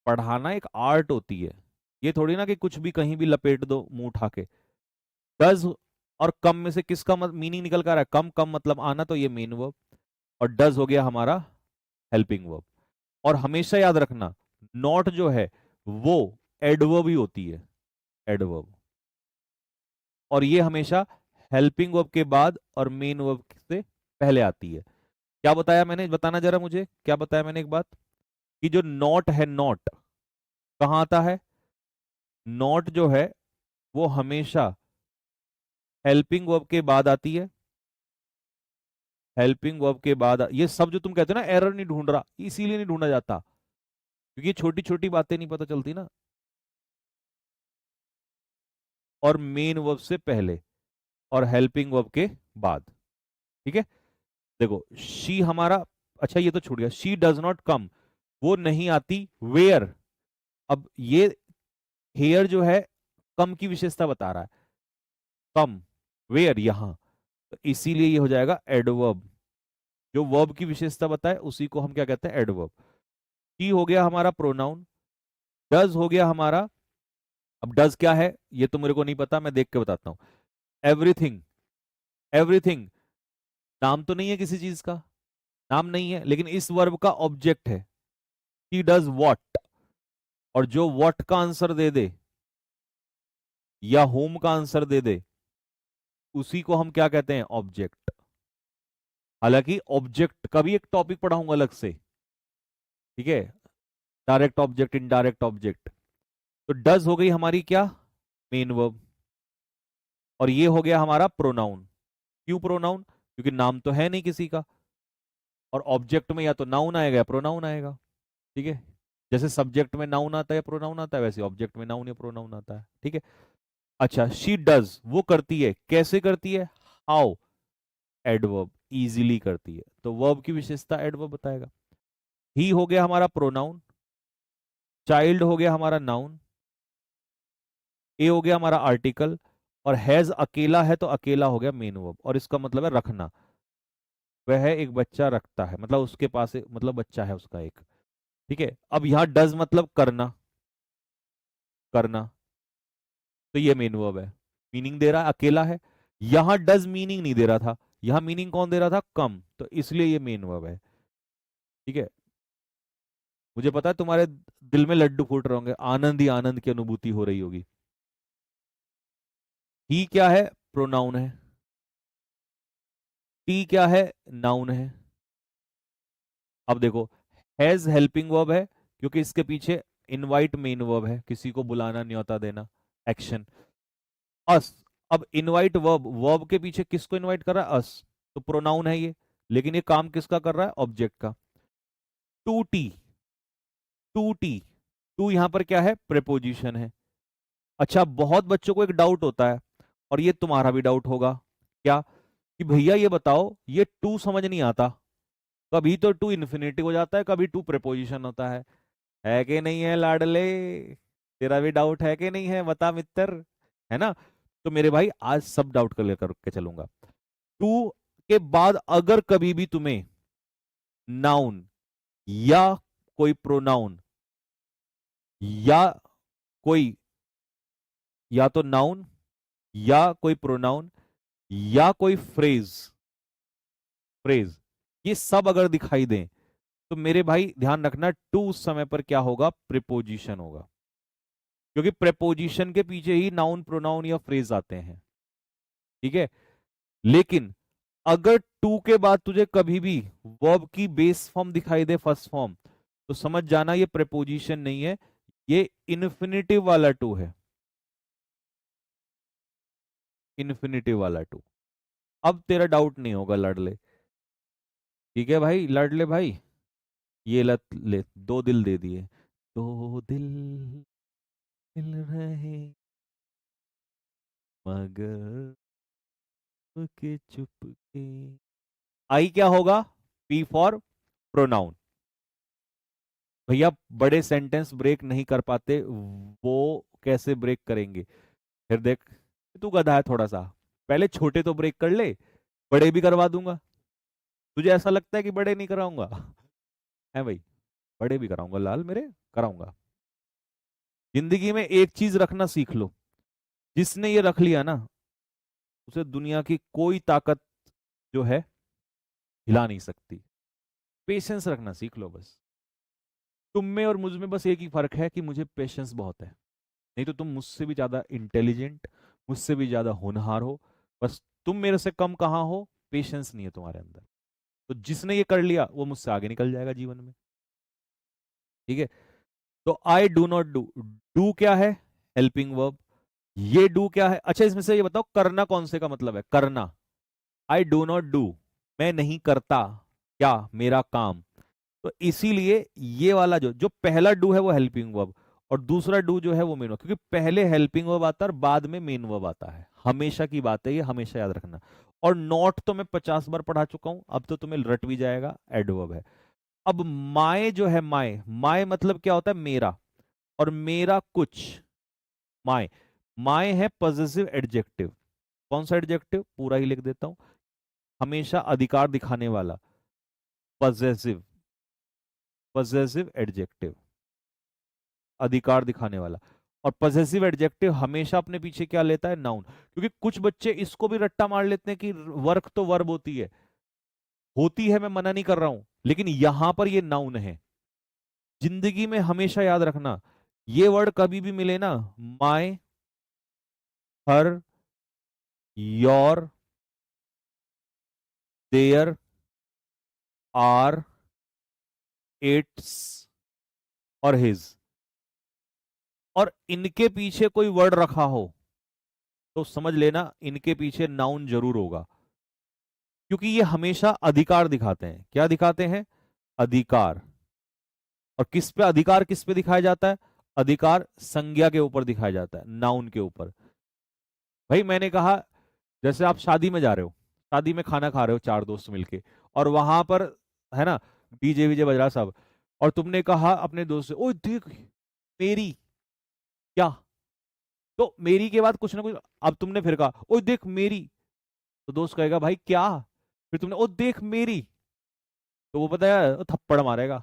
पढ़ाना एक आर्ट होती है, ये थोड़ी ना कि कुछ भी कहीं भी लपेट दो मुंह उठा के। डज और कम में से किसका मीनिंग निकल कर रहा है, कम, कम मतलब आना, तो ये मेन वर्ब, और डज हो गया हमारा हेल्पिंग वर्ब। और हमेशा याद रखना, नॉट जो है वो एडवर्ब ही होती है, एडवर्ब, और ये हमेशा हेल्पिंग वर्ब के बाद और मेन वर्ब से पहले आती है। क्या बताया मैंने, बताना जरा मुझे, क्या बताया मैंने एक बात, कि जो नॉट है, नॉट कहाँ आता है, नॉट जो है वो हमेशा हेल्पिंग वर्ब के बाद आती है, हेल्पिंग वर्ब के बाद ये सब जो तुम कहते हो ना एरर नहीं ढूंढ रहा, इसीलिए नहीं ढूंढा जाता क्योंकि छोटी छोटी बातें नहीं पता चलती ना। और मेन वर्ब से पहले और हेल्पिंग वर्ब के बाद, ठीक है। देखो शी हमारा, अच्छा ये तो छूट गया, शी डज नॉट कम, वो नहीं आती, वेयर, अब ये हेयर जो है कम की विशेषता बता रहा है, कम, वेयर यहां, तो इसीलिए ये हो जाएगा एडवर्ब, जो वर्ब की विशेषता बताए उसी को हम क्या कहते हैं, एडवर्ब। शी हो गया हमारा प्रोनाउन, डज हो गया हमारा, अब डज क्या है ये तो मेरे को नहीं पता, मैं देख के बताता हूं। एवरीथिंग, एवरीथिंग नाम तो नहीं है किसी चीज का, नाम नहीं है, लेकिन इस वर्ब का ऑब्जेक्ट है। शी डज वॉट, और जो वॉट का आंसर दे दे या होम का आंसर दे दे, उसी को हम क्या कहते हैं? ऑब्जेक्ट। हालांकि ऑब्जेक्ट का भी एक टॉपिक पढ़ाऊंगा अलग से, ठीक है? Direct object, indirect object. तो डज हो गई हमारी क्या? Main verb. और ये हो गया हमारा प्रोनाउन। क्यों प्रोनाउन? क्योंकि नाम तो है नहीं किसी का, और ऑब्जेक्ट में या तो नाउन आएगा या प्रोनाउन आएगा, ठीक है? जैसे सब्जेक्ट में नाउन आता है या प्रोनाउन आता है, वैसे ऑब्जेक्ट में नाउन या प्रोनाउन आता है, ठीक है? अच्छा, शी डज, वो करती है। कैसे करती है? हाउ? एडवर्ब, इजीली करती है। तो वर्ब की विशेषता एडवर्ब बताएगा। ही हो गया हमारा प्रोनाउन, चाइल्ड हो गया हमारा नाउन, ए हो गया हमारा आर्टिकल, और हैज अकेला है तो अकेला हो गया मेन वर्ब। और इसका मतलब है रखना। वह एक बच्चा रखता है, मतलब उसके पास मतलब बच्चा है उसका एक, ठीक है? अब यहां डज मतलब करना, करना, तो ये मेन वर्ब है, मीनिंग दे रहा है, अकेला है। यहां डज मीनिंग नहीं दे रहा था, यहां मीनिंग कौन दे रहा था? कम, तो इसलिए ये मेन वर्ब है, ठीक है? मुझे पता है तुम्हारे दिल में लड्डू फूट रहे होंगे, आनंद ही आनंद की अनुभूति हो रही होगी। ही क्या है? प्रोनाउन है। टी क्या है? नाउन है। अब देखो, हैज हेल्पिंग वर्ब है, क्योंकि इसके पीछे इनवाइट मेन वर्ब है, किसी को बुलाना, न्योता देना, एक्शन। अस, अब इनवाइट वर्ब, वर्ब के पीछे किसको इनवाइट कर रहा है? अस, तो प्रोनाउन है ये, लेकिन ये काम किसका कर रहा है? ऑब्जेक्ट का। To tea, to tea, to यहां पर क्या है? प्रेपोजिशन है। अच्छा, बहुत बच्चों को एक डाउट होता है, और ये तुम्हारा भी डाउट होगा, क्या? कि भैया ये बताओ, ये टू समझ नहीं आता, कभी तो टू इन्फिनेटिव हो जाता है, कभी टू प्रेपोजिशन होता है कि नहीं है लाडले? तेरा भी डाउट है कि नहीं है? बता मित्र, है ना? तो मेरे भाई आज सब डाउट क्लियर करके चलूंगा। टू के बाद अगर कभी भी तुम्हें नाउन या कोई प्रोनाउन या कोई, या तो नाउन या कोई प्रोनाउन या कोई फ्रेज, फ्रेज, ये सब अगर दिखाई दें, तो मेरे भाई ध्यान रखना, टू उस समय पर क्या होगा? प्रिपोजिशन होगा, क्योंकि प्रेपोजिशन के पीछे ही नाउन, प्रोनाउन या फ्रेज आते हैं, ठीक है? लेकिन अगर टू के बाद तुझे कभी भी वर्ब की बेस फॉर्म दिखाई दे, फर्स्ट फॉर्म, तो समझ जाना ये प्रेपोजिशन नहीं है, ये इन्फिनेटिव वाला टू है, इन्फिनेटिव वाला टू। अब तेरा डाउट नहीं होगा लड़ले, ठीक है भाई? लड़ले भाई, ये लत ले, दो दिल दे दिए, दो दिल मिल रहे मगर के चुप के। आई क्या होगा? P for pronoun. भैया बड़े सेंटेंस ब्रेक नहीं कर पाते, वो कैसे ब्रेक करेंगे? फिर देख, तू गधा है थोड़ा सा, पहले छोटे तो ब्रेक कर ले, बड़े भी करवा दूंगा। तुझे ऐसा लगता है कि बड़े नहीं कराऊंगा? है भाई, बड़े भी कराऊंगा लाल मेरे, कराऊंगा। जिंदगी में एक चीज रखना सीख लो, जिसने ये रख लिया ना, उसे दुनिया की कोई ताकत जो है हिला नहीं सकती। पेशेंस रखना सीख लो बस। तुम में और मुझ में बस एक ही फर्क है कि मुझे पेशेंस बहुत है, नहीं तो तुम मुझसे भी ज्यादा इंटेलिजेंट, मुझसे भी ज्यादा होनहार हो, बस तुम मेरे से कम कहाँ हो? पेशेंस नहीं है तुम्हारे अंदर। तो जिसने ये कर लिया वो मुझसे आगे निकल जाएगा जीवन में, ठीक है? तो I do not do, do क्या है? Helping verb. ये डू क्या है? अच्छा, इसमें से ये बताओ, करना कौन से का मतलब है? करना, आई डू नॉट डू, मैं नहीं करता क्या? मेरा काम। तो इसीलिए ये वाला जो जो पहला डू है वो हेल्पिंग वर्ब, और दूसरा डू जो है वो मेन वर्ब, क्योंकि पहले हेल्पिंग वर्ब आता है और बाद में मेन वर्ब आता है, हमेशा की बात है ये, हमेशा याद रखना। और नॉट तो मैं 50 बार पढ़ा चुका हूं, अब तो तुम्हें रट भी जाएगा, एडवर्ब है। अब माय जो है, माय, माय मतलब क्या होता है? मेरा, और मेरा कुछ, माय, माय है पॉजेसिव एडजेक्टिव। कौन सा एडजेक्टिव? पूरा ही लिख देता हूं, हमेशा अधिकार दिखाने वाला, पॉजेसिव, पॉजेसिव एडजेक्टिव, अधिकार दिखाने वाला। और पॉजेसिव एडजेक्टिव हमेशा अपने पीछे क्या लेता है? नाउन। क्योंकि कुछ बच्चे इसको भी रट्टा मार लेते हैं कि वर्क तो वर्ब होती है, होती है, मैं मना नहीं कर रहा हूं, लेकिन यहां पर ये नाउन है। जिंदगी में हमेशा याद रखना, ये वर्ड कभी भी मिले ना, my, her, your, their, our, it's और हिज, और इनके पीछे कोई वर्ड रखा हो तो समझ लेना इनके पीछे नाउन जरूर होगा, क्योंकि ये हमेशा अधिकार दिखाते हैं। क्या दिखाते हैं? अधिकार। और किस पे अधिकार, किस पे दिखाया जाता है? अधिकार संज्ञा के ऊपर दिखाया जाता है, नाउन के ऊपर। भाई मैंने कहा, जैसे आप शादी में जा रहे हो, शादी में खाना खा रहे हो चार दोस्त मिलके, और वहां पर है ना, डीजे वीजे बज रहा सब, और तुमने कहा अपने दोस्त से, ओ देख मेरी, क्या? तो मेरी के बाद कुछ ना कुछ, अब तुमने फिर कहा ओ देख मेरी, तो दोस्त कहेगा भाई क्या? फिर तुमने ओ देख मेरी, तो वो पता है वो थप्पड़ मारेगा,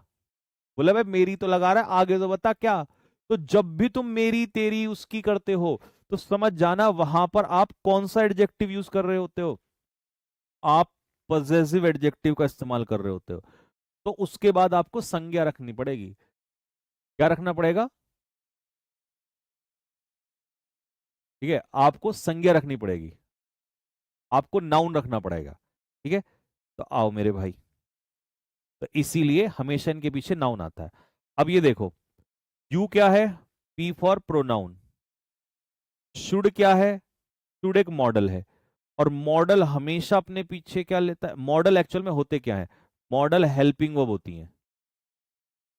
बोला भाई मेरी तो लगा रहा है, आगे तो बता क्या। तो जब भी तुम मेरी तेरी उसकी करते हो, तो समझ जाना वहां पर आप कौन सा एडजेक्टिव यूज कर रहे होते हो, आप पजेसिव एडजेक्टिव का इस्तेमाल कर रहे होते हो। तो उसके बाद आपको संज्ञा रखनी पड़ेगी। क्या रखना पड़ेगा? ठीक है, आपको संज्ञा रखनी पड़ेगी, आपको नाउन रखना पड़ेगा। ठीक है, तो आओ मेरे भाई, तो इसीलिए हमेशा इनके पीछे नाउन आता है। अब ये देखो, यू क्या है? P for pronoun. शुड क्या है? शुड एक मॉडल है, और मॉडल हमेशा अपने पीछे क्या लेता है? मॉडल एक्चुअल में होते क्या है? मॉडल हेल्पिंग वर्ब होती हैं।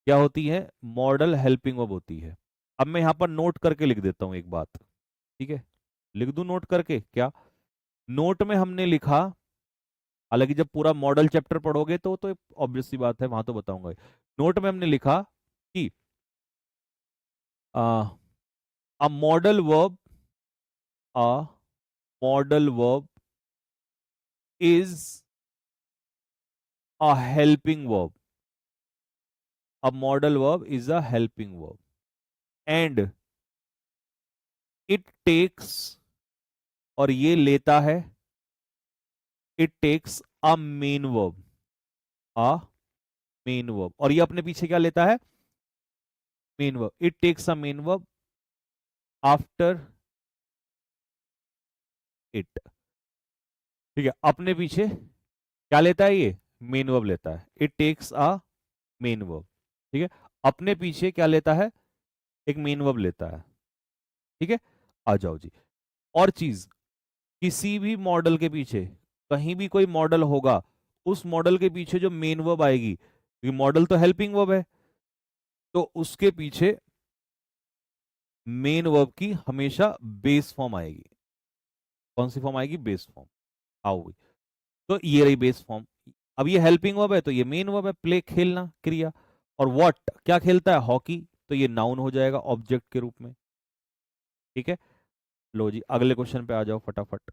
क्या होती है? मॉडल हेल्पिंग वर्ब होती है। अब मैं यहां पर नोट करके लिख देता हूं एक बात, ठीक है? लिख दूं नोट करके क्या? नोट में हमने लिखा, हालांकि जब पूरा मॉडल चैप्टर पढ़ोगे तो ऑब्वियस सी बात है वहां तो बताऊंगा। नोट में हमने लिखा कि a modal verb, a modal verb is a helping verb, a modal verb is a helping verb, and it takes, और ये लेता है, it takes a main verb, a main verb, और ये अपने पीछे क्या लेता है? Main verb. It takes a main verb after it. ठीक है, अपने पीछे क्या लेता है? ये मेन वर्ब लेता है, it takes a main verb. ठीक है, अपने पीछे क्या लेता है? एक मेन वर्ब लेता है। ठीक है, आ जाओ जी। और चीज, किसी भी मॉडल के पीछे, कहीं भी कोई मॉडल होगा, उस मॉडल के पीछे जो मेन वर्ब आएगी, क्योंकि मॉडल तो हेल्पिंग वर्ब है, तो उसके पीछे मेन वर्ब की हमेशा बेस फॉर्म आएगी। कौन सी फॉर्म आएगी? Base form. आओगी, तो ये रही बेस फॉर्म। अब ये हेल्पिंग वर्ब है तो ये मेन वर्ब है, प्ले खेलना क्रिया। और व्हाट क्या खेलता है? हॉकी, तो ये नाउन हो जाएगा ऑब्जेक्ट के रूप में। ठीक है, लो जी अगले क्वेश्चन पे आ जाओ फटाफट।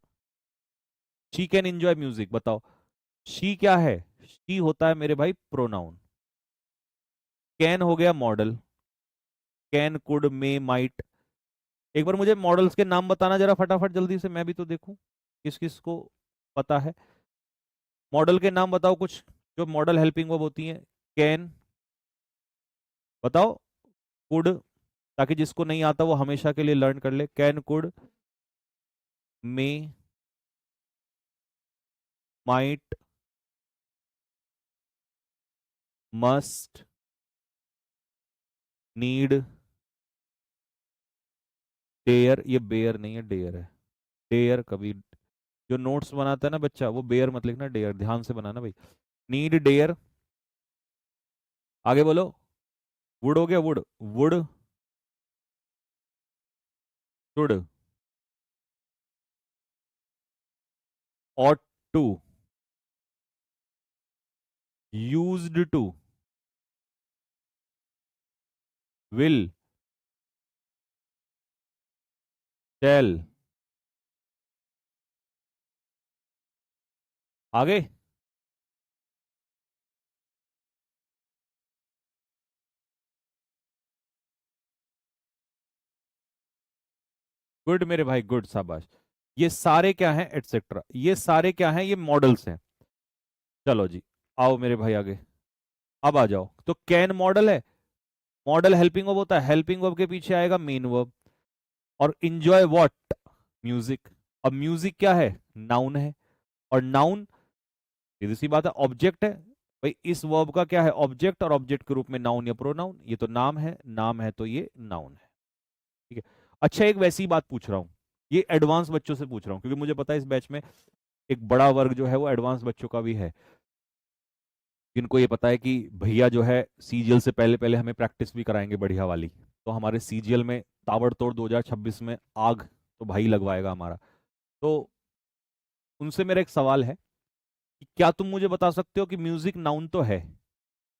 शी कैन एंजॉय म्यूजिक, बताओ शी क्या है? शी होता है मेरे भाई प्रोनाउन। कैन हो गया model, can, could, may, might. एक बार मुझे मॉडल्स के नाम बताना जरा फटाफट जल्दी से, मैं भी तो देखूं किस किस को पता है। मॉडल के नाम बताओ कुछ, जो मॉडल हेल्पिंग वर्ब होती हैं। कैन बताओ, कुड, ताकि जिसको नहीं आता वो हमेशा के लिए लर्न कर ले। Can, could, may, might, must, need, dare. ये बेयर नहीं है, डेयर है। डेयर कभी, जो नोट्स बनाता है ना बच्चा, वो बेयर मत लिखना, डेयर ध्यान से बनाना भाई। नीड, डेयर, आगे बोलो। वुड हो गया, would, would, should, ought to, used to, will, shall। आगे, गुड मेरे भाई, गुड, शाबाश। ये सारे क्या हैं? एटसेट्रा। ये सारे क्या हैं? ये मॉडल्स हैं। चलो जी, आओ मेरे भाई आगे, अब आ जाओ। तो कैन मॉडल है, मॉडल हेल्पिंग वर्ब होता है, हेल्पिंग वर्ब के पीछे आएगा मेन वर्ब। और इंजॉय व्हाट, म्यूजिक। अब म्यूजिक क्या है, नाउन है। और नाउन सीधी सी बात है ऑब्जेक्ट है। भाई इस वर्ब का क्या है, ऑब्जेक्ट, और ऑब्जेक्ट के रूप में नाउन या प्रोनाउन। ये तो नाम है, नाम है तो ये नाउन है। ठीक है। अच्छा, एक वैसी बात पूछ रहा हूं, ये एडवांस बच्चों से पूछ रहा हूं, क्योंकि मुझे पता है इस बैच में एक बड़ा वर्ग जो है वो एडवांस बच्चों का भी है, जिनको ये पता है कि भैया जो है सीजीएल से पहले पहले हमें प्रैक्टिस भी कराएंगे बढ़िया वाली। तो हमारे सीजीएल में ताबड़तोड़ 2026 में आग तो भाई लगवाएगा हमारा। तो उनसे मेरा एक सवाल है कि क्या तुम मुझे बता सकते हो कि म्यूजिक नाउन तो है,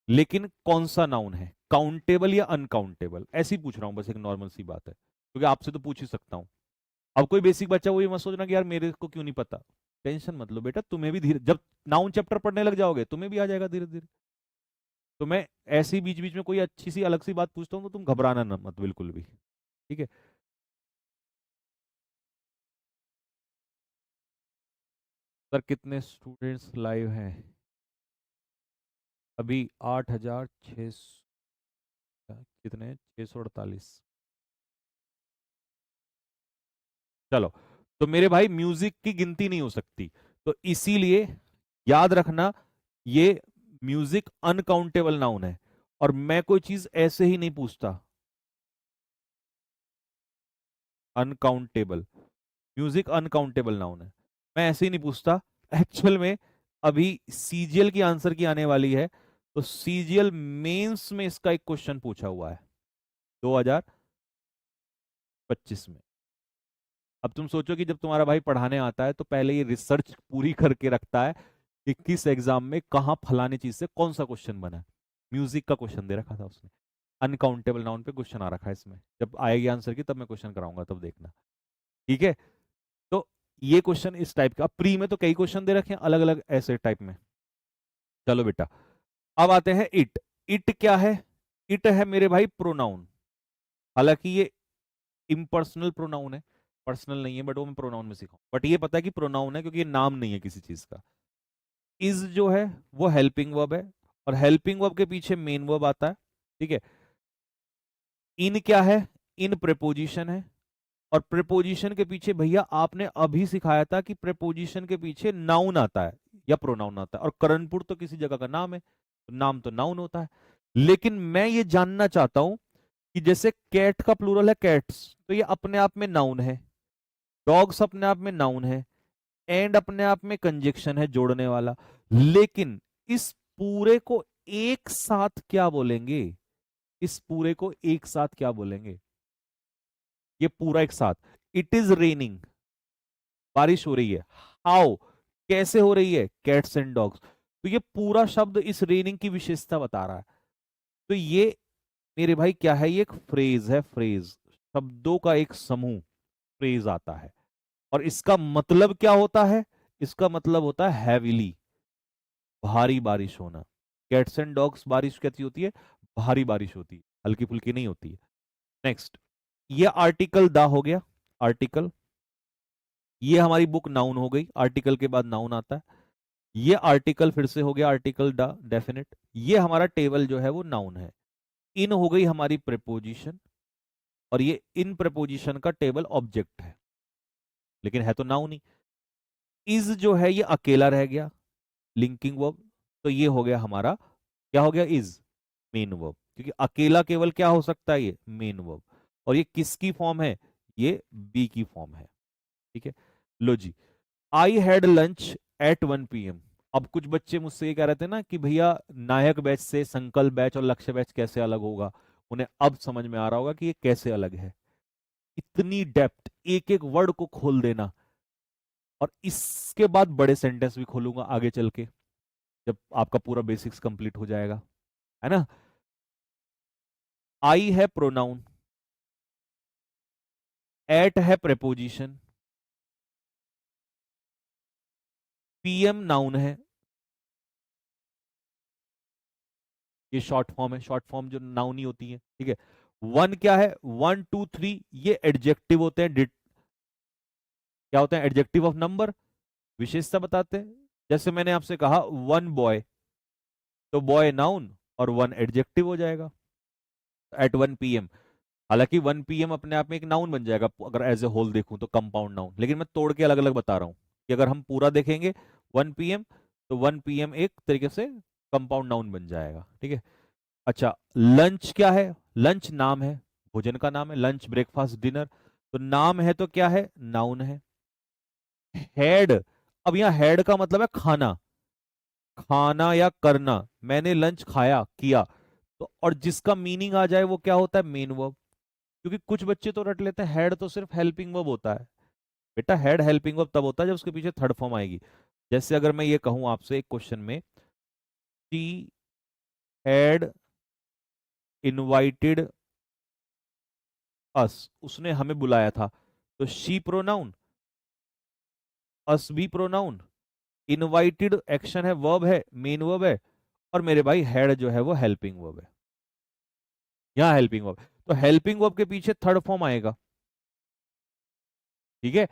लेकिन कौन सा नाउन है, काउंटेबल या अनकाउंटेबल? ऐसे ही पूछ रहा हूं, बस एक नॉर्मल सी बात है, क्योंकि आपसे तो पूछ ही सकता हूं। अब कोई बेसिक बच्चा वो ये मत सोचना कि यार मेरे को क्यों नहीं पता। टेंशन मत लो बेटा, तुम्हें भी धीरे, जब नाउन चैप्टर पढ़ने लग जाओगे तुम्हें भी आ जाएगा धीरे धीरे। तो मैं ऐसे ही बीच बीच में कोई अच्छी सी अलग सी बात पूछता हूँ तो तुम घबराना ना मत बिल्कुल भी। ठीक है। सर कितने स्टूडेंट्स लाइव हैं? अभी 8,600, कितने, 648। चलो, तो मेरे भाई म्यूजिक की गिनती नहीं हो सकती, तो इसीलिए याद रखना, ये म्यूजिक अनकाउंटेबल नाउन है। और मैं कोई चीज ऐसे ही नहीं पूछता, अनकाउंटेबल, म्यूजिक अनकाउंटेबल नाउन है, मैं ऐसे ही नहीं पूछता। एक्चुअल में अभी सीजीएल की आंसर की आने वाली है, तो सीजीएल मेंस में इसका एक क्वेश्चन पूछा हुआ है 2025 में। अब तुम सोचो कि जब तुम्हारा भाई पढ़ाने आता है तो पहले ये रिसर्च पूरी करके रखता है कि किस एग्जाम में कहाँ फलाने चीज से कौन सा क्वेश्चन बना है। म्यूजिक का क्वेश्चन दे रखा था उसने, अनकाउंटेबल नाउन पे क्वेश्चन आ रखा है इसमें, जब आएगी आंसर की तब मैं क्वेश्चन कराऊंगा, तब देखना। ठीक है। तो ये क्वेश्चन इस टाइप का, प्री में तो कई क्वेश्चन दे रखे हैं अलग अलग ऐसे टाइप में। चलो बेटा, अब आते हैं इट। इट क्या है? इट है मेरे भाई प्रोनाउन। हालांकि ये इम्पर्सनल प्रोनाउन है, पर्सनल नहीं है, बट वो मैं प्रोनाउन में सीखा, बट ये पता है कि प्रोनाउन है क्योंकि ये नाम नहीं है किसी चीज का। इज जो है वो हेल्पिंग वर्ब है, और हेल्पिंग वर्ब के पीछे मेन वर्ब आता है। ठीक है। इन क्या है? इन प्रेपोजिशन है, और प्रेपोजिशन के पीछे भैया आपने अभी सिखाया था कि प्रेपोजिशन के पीछे नाउन आता है या प्रोनाउन आता है, और करणपुर तो किसी जगह का नाम है, तो नाम तो नाउन होता है। लेकिन मैं ये जानना चाहता हूं कि जैसे कैट का प्लूरल है कैट्स, तो ये अपने आप में नाउन है, डॉग्स अपने आप में नाउन है, एंड अपने आप में कंजक्शन है जोड़ने वाला, लेकिन इस पूरे को एक साथ क्या बोलेंगे? इस पूरे को एक साथ क्या बोलेंगे? ये पूरा एक साथ, इट इज रेनिंग, बारिश हो रही है। हाउ, कैसे हो रही है? Cats and dogs. तो ये पूरा शब्द इस रेनिंग की विशेषता बता रहा है। तो ये मेरे भाई क्या है? ये एक फ्रेज है, फ्रेज, शब्दों का एक समूह, फ्रेज आता है। और इसका मतलब क्या होता है? इसका मतलब होता है हैविली, भारी बारिश होना। कैट्स एंड डॉग्स बारिश कैसी होती है? भारी बारिश होती है, हल्की फुल्की नहीं होती है। नेक्स्ट, ये आर्टिकल दा हो गया, आर्टिकल। ये हमारी बुक नाउन हो गई, आर्टिकल के बाद नाउन आता है। ये आर्टिकल फिर से हो गया आर्टिकल दा, डेफिनेट। ये हमारा टेबल जो है वो नाउन है। इन हो गई हमारी प्रेपोजिशन, और ये इन प्रेपोजिशन का टेबल ऑब्जेक्ट है, लेकिन है तो नाउन ही। इज जो है ये अकेला रह गया, लिंकिंग वर्ब, तो ये हो गया हमारा, क्या हो गया? इज मेन वर्ब, क्योंकि अकेला केवल क्या हो सकता है? ये मेन वर्ब। और ये किसकी फॉर्म है? ये बी की फॉर्म है। ठीक है। लो जी, I had lunch at 1 PM। अब कुछ बच्चे मुझसे ये कह रहे थे ना कि भैया नायक बैच से संकल्प बैच और लक्ष्य बैच कैसे अलग होगा, उन्हें अब समझ में आ रहा होगा कि ये कैसे अलग है। इतनी डेप्थ, एक एक वर्ड को खोल देना, और इसके बाद बड़े सेंटेंस भी खोलूंगा आगे चल के, जब आपका पूरा बेसिक्स कंप्लीट हो जाएगा, है ना। आई है प्रोनाउन, एट है प्रेपोजिशन, पीएम नाउन है, ये शॉर्ट फॉर्म है, शॉर्ट फॉर्म जो नाउन ही होती है। ठीक है। वन क्या है? 1 2 3 ये एडजेक्टिव होते हैं, क्या होते हैं? एडजेक्टिव ऑफ नंबर, विशेषता बताते हैं। जैसे मैंने आपसे कहा वन बॉय, तो बॉय नाउन और वन एडजेक्टिव हो जाएगा एट 1 PM। हालांकि 1 PM अपने आप में एक नाउन बन जाएगा अगर एज ए होल देखूं तो, कंपाउंड नाउन, लेकिन मैं तोड़ के अलग अलग बता रहा हूं कि अगर हम पूरा देखेंगे 1 PM, तो 1 PM एक तरीके से कंपाउंड नाउन बन जाएगा, ठीक है। अच्छा, लंच क्या है? लंच नाम है, भोजन का नाम है, लंच ब्रेकफास्ट डिनर, तो नाम है तो क्या है? नाउन है। हेड, अब यहाँ हेड का मतलब है खाना, खाना या करना, मैंने लंच खाया, किया, तो और जिसका मीनिंग आ जाए वो क्या होता है? Main verb. क्योंकि कुछ बच्चे तो रट लेते हैं हेड तो सिर्फ हेल्पिंग वर्ब होता है। बेटा हेड हेल्पिंग वर्ब तब होता है जब उसके पीछे थर्ड फॉर्म आएगी। जैसे अगर मैं ये कहूं आपसे एक क्वेश्चन में, शी हैड इनवाइटेड अस, उसने हमें बुलाया था, तो शी प्रोनाउन, अस भी प्रोनाउन, इनवाइटेड एक्शन है, वर्ब है, मेन वर्ब है, और मेरे भाई हेड जो है वो हेल्पिंग वर्ब है। यहाँ हेल्पिंग वर्ब, तो हेल्पिंग वर्ब के पीछे थर्ड फॉर्म आएगा, ठीक है।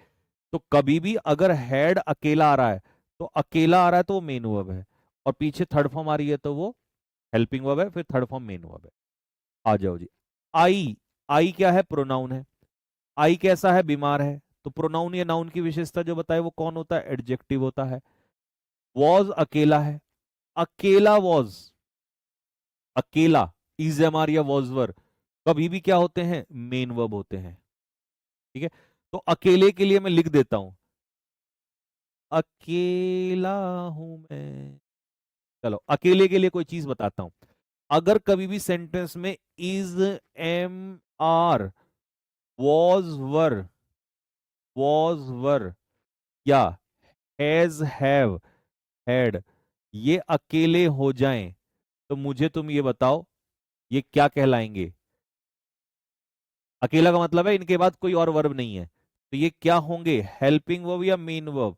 तो कभी भी अगर हेड अकेला आ रहा है, तो अकेला आ रहा है तो वो मेन वर्ब है, और पीछे थर्ड फॉर्म आ रही है तो वो हेल्पिंग वर्ब है, फिर थर्ड फॉर्म मेन वर्ब है। आ जाओ जी। आई, आई क्या है? प्रोनाउन है। आई कैसा है? बीमार है। तो प्रोनाउन या नाउन की विशेषता जो बताए वो कौन होता है? एडजेक्टिव होता है। वॉज अकेला है, अकेला वॉज, अकेला, इजएमआर या वॉजवर कभी भी क्या होते हैं? मेन वर्ब होते हैं, ठीक है। तो अकेले के लिए मैं लिख देता हूं, अकेला हूं मैं। चलो अकेले के लिए कोई चीज बताता हूं। अगर कभी भी सेंटेंस में इज, एम, आर, वॉज, वर या हैज, हैव, हैड, ये अकेले हो जाएं, तो मुझे तुम ये बताओ ये क्या कहलाएंगे? अकेला का मतलब है इनके बाद कोई और वर्ब नहीं है, तो ये क्या होंगे? हेल्पिंग वर्ब या मेन वर्ब?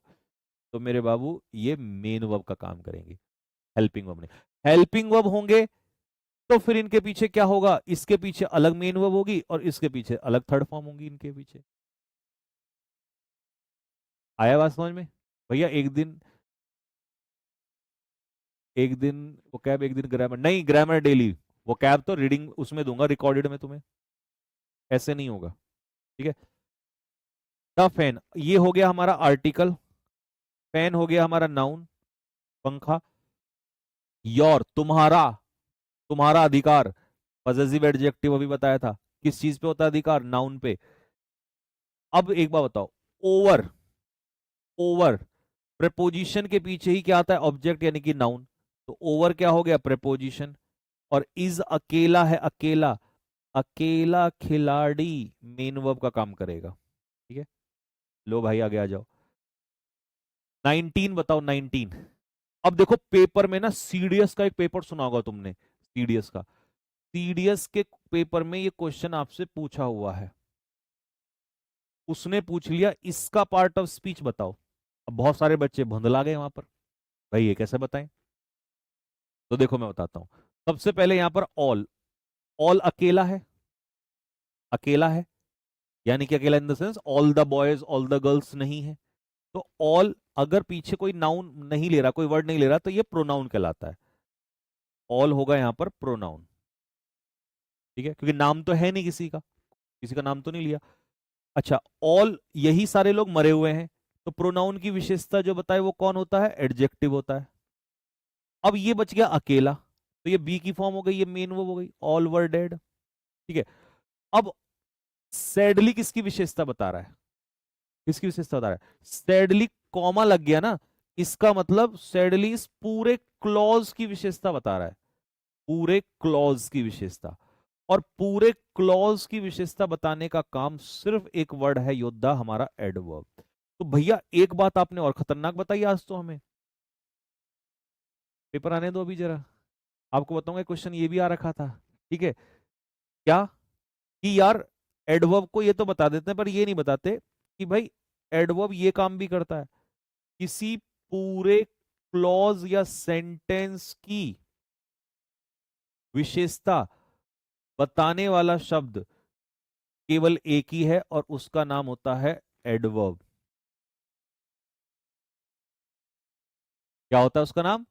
तो मेरे बाबू ये मेन वर्ब का काम करेंगे, हेल्पिंग वर्ब नहीं। हेल्पिंग वर्ब होंगे तो फिर इनके पीछे क्या होगा? इसके पीछे अलग मेन वर्ब होगी और इसके पीछे अलग थर्ड फॉर्म होगी इनके पीछे। आया बात समझ में? भैया एक दिन वो कैब, एक दिन ग्रामर नहीं, ग्रामर डेली। वो कैब तो रीडिंग उसमें दूंगा, रिकॉर्डेड में तुम्हें, ऐसे नहीं होगा, ठीक है। द फैन, ये हो गया हमारा आर्टिकल, फैन हो गया हमारा नाउन, पंखा। योर, तुम्हारा, तुम्हारा अधिकार, पॉजेसिव एडजेक्टिव अभी बताया था, किस चीज पे होता है अधिकार? नाउन पे। अब एक बार बताओ, ओवर, ओवर प्रेपोजिशन के पीछे ही क्या आता है? ऑब्जेक्ट यानी कि नाउन, तो ओवर क्या हो गया? प्रेपोजिशन। और इज अकेला है, अकेला, अकेला खिलाड़ी मेन वर्ब का काम करेगा, ठीक है। लो भाई आगे आ जाओ। 19 बताओ, 19। अब देखो पेपर में ना, सीडीएस का एक पेपर सुना होगा तुमने, सीडीएस का, सीडीएस के पेपर में ये क्वेश्चन आपसे पूछा हुआ है। उसने पूछ लिया इसका पार्ट ऑफ स्पीच बताओ। अब बहुत सारे बच्चे भंदला गए वहां पर, भाई ये कैसे बताएं? तो देखो मैं बताता हूं। सबसे पहले यहां पर ऑल, ऑल अकेला है, अकेला है, यानी कि अकेला in the sense all the boys, all the girls नहीं है। तो ऑल अगर पीछे कोई नाउन नहीं ले रहा, कोई वर्ड नहीं ले रहा, तो ये प्रोनाउन कहलाता है। ऑल होगा यहां पर प्रोनाउन, ठीक है, क्योंकि नाम तो है नहीं किसी का, किसी का नाम तो नहीं लिया। अच्छा, ऑल यही सारे लोग मरे हुए हैं, तो प्रोनाउन की विशेषता जो बताए वो कौन होता है? एडजेक्टिव होता है। अब ये बच गया अकेला, तो ये बी की फॉर्म हो गई, ये मेन वर्ब हो गई, ऑल वर डेड, ठीक है। अब सैडली किसकी विशेषता बता रहा है? किसकी विशेषता बता रहा है? सैडली, कॉमा लग गया ना, इसका मतलब सैडली इस पूरे क्लॉज की विशेषता बता रहा है, पूरे क्लॉज की विशेषता। और पूरे क्लॉज की विशेषता बताने का काम सिर्फ एक वर्ड है योद्धा, हमारा एडवर्ब। तो भैया एक बात आपने और खतरनाक बताई आज तो हमें, पेपर आने दो अभी जरा, आपको बताऊंगा क्वेश्चन ये भी आ रखा था, ठीक है। क्या कि यार एडवर्ब को ये तो बता देते हैं पर ये नहीं बताते कि भाई एडवर्ब ये काम भी करता है, किसी पूरे क्लॉज या सेंटेंस की विशेषता बताने वाला शब्द केवल एक ही है और उसका नाम होता है एडवर्ब। क्या होता है उसका नाम?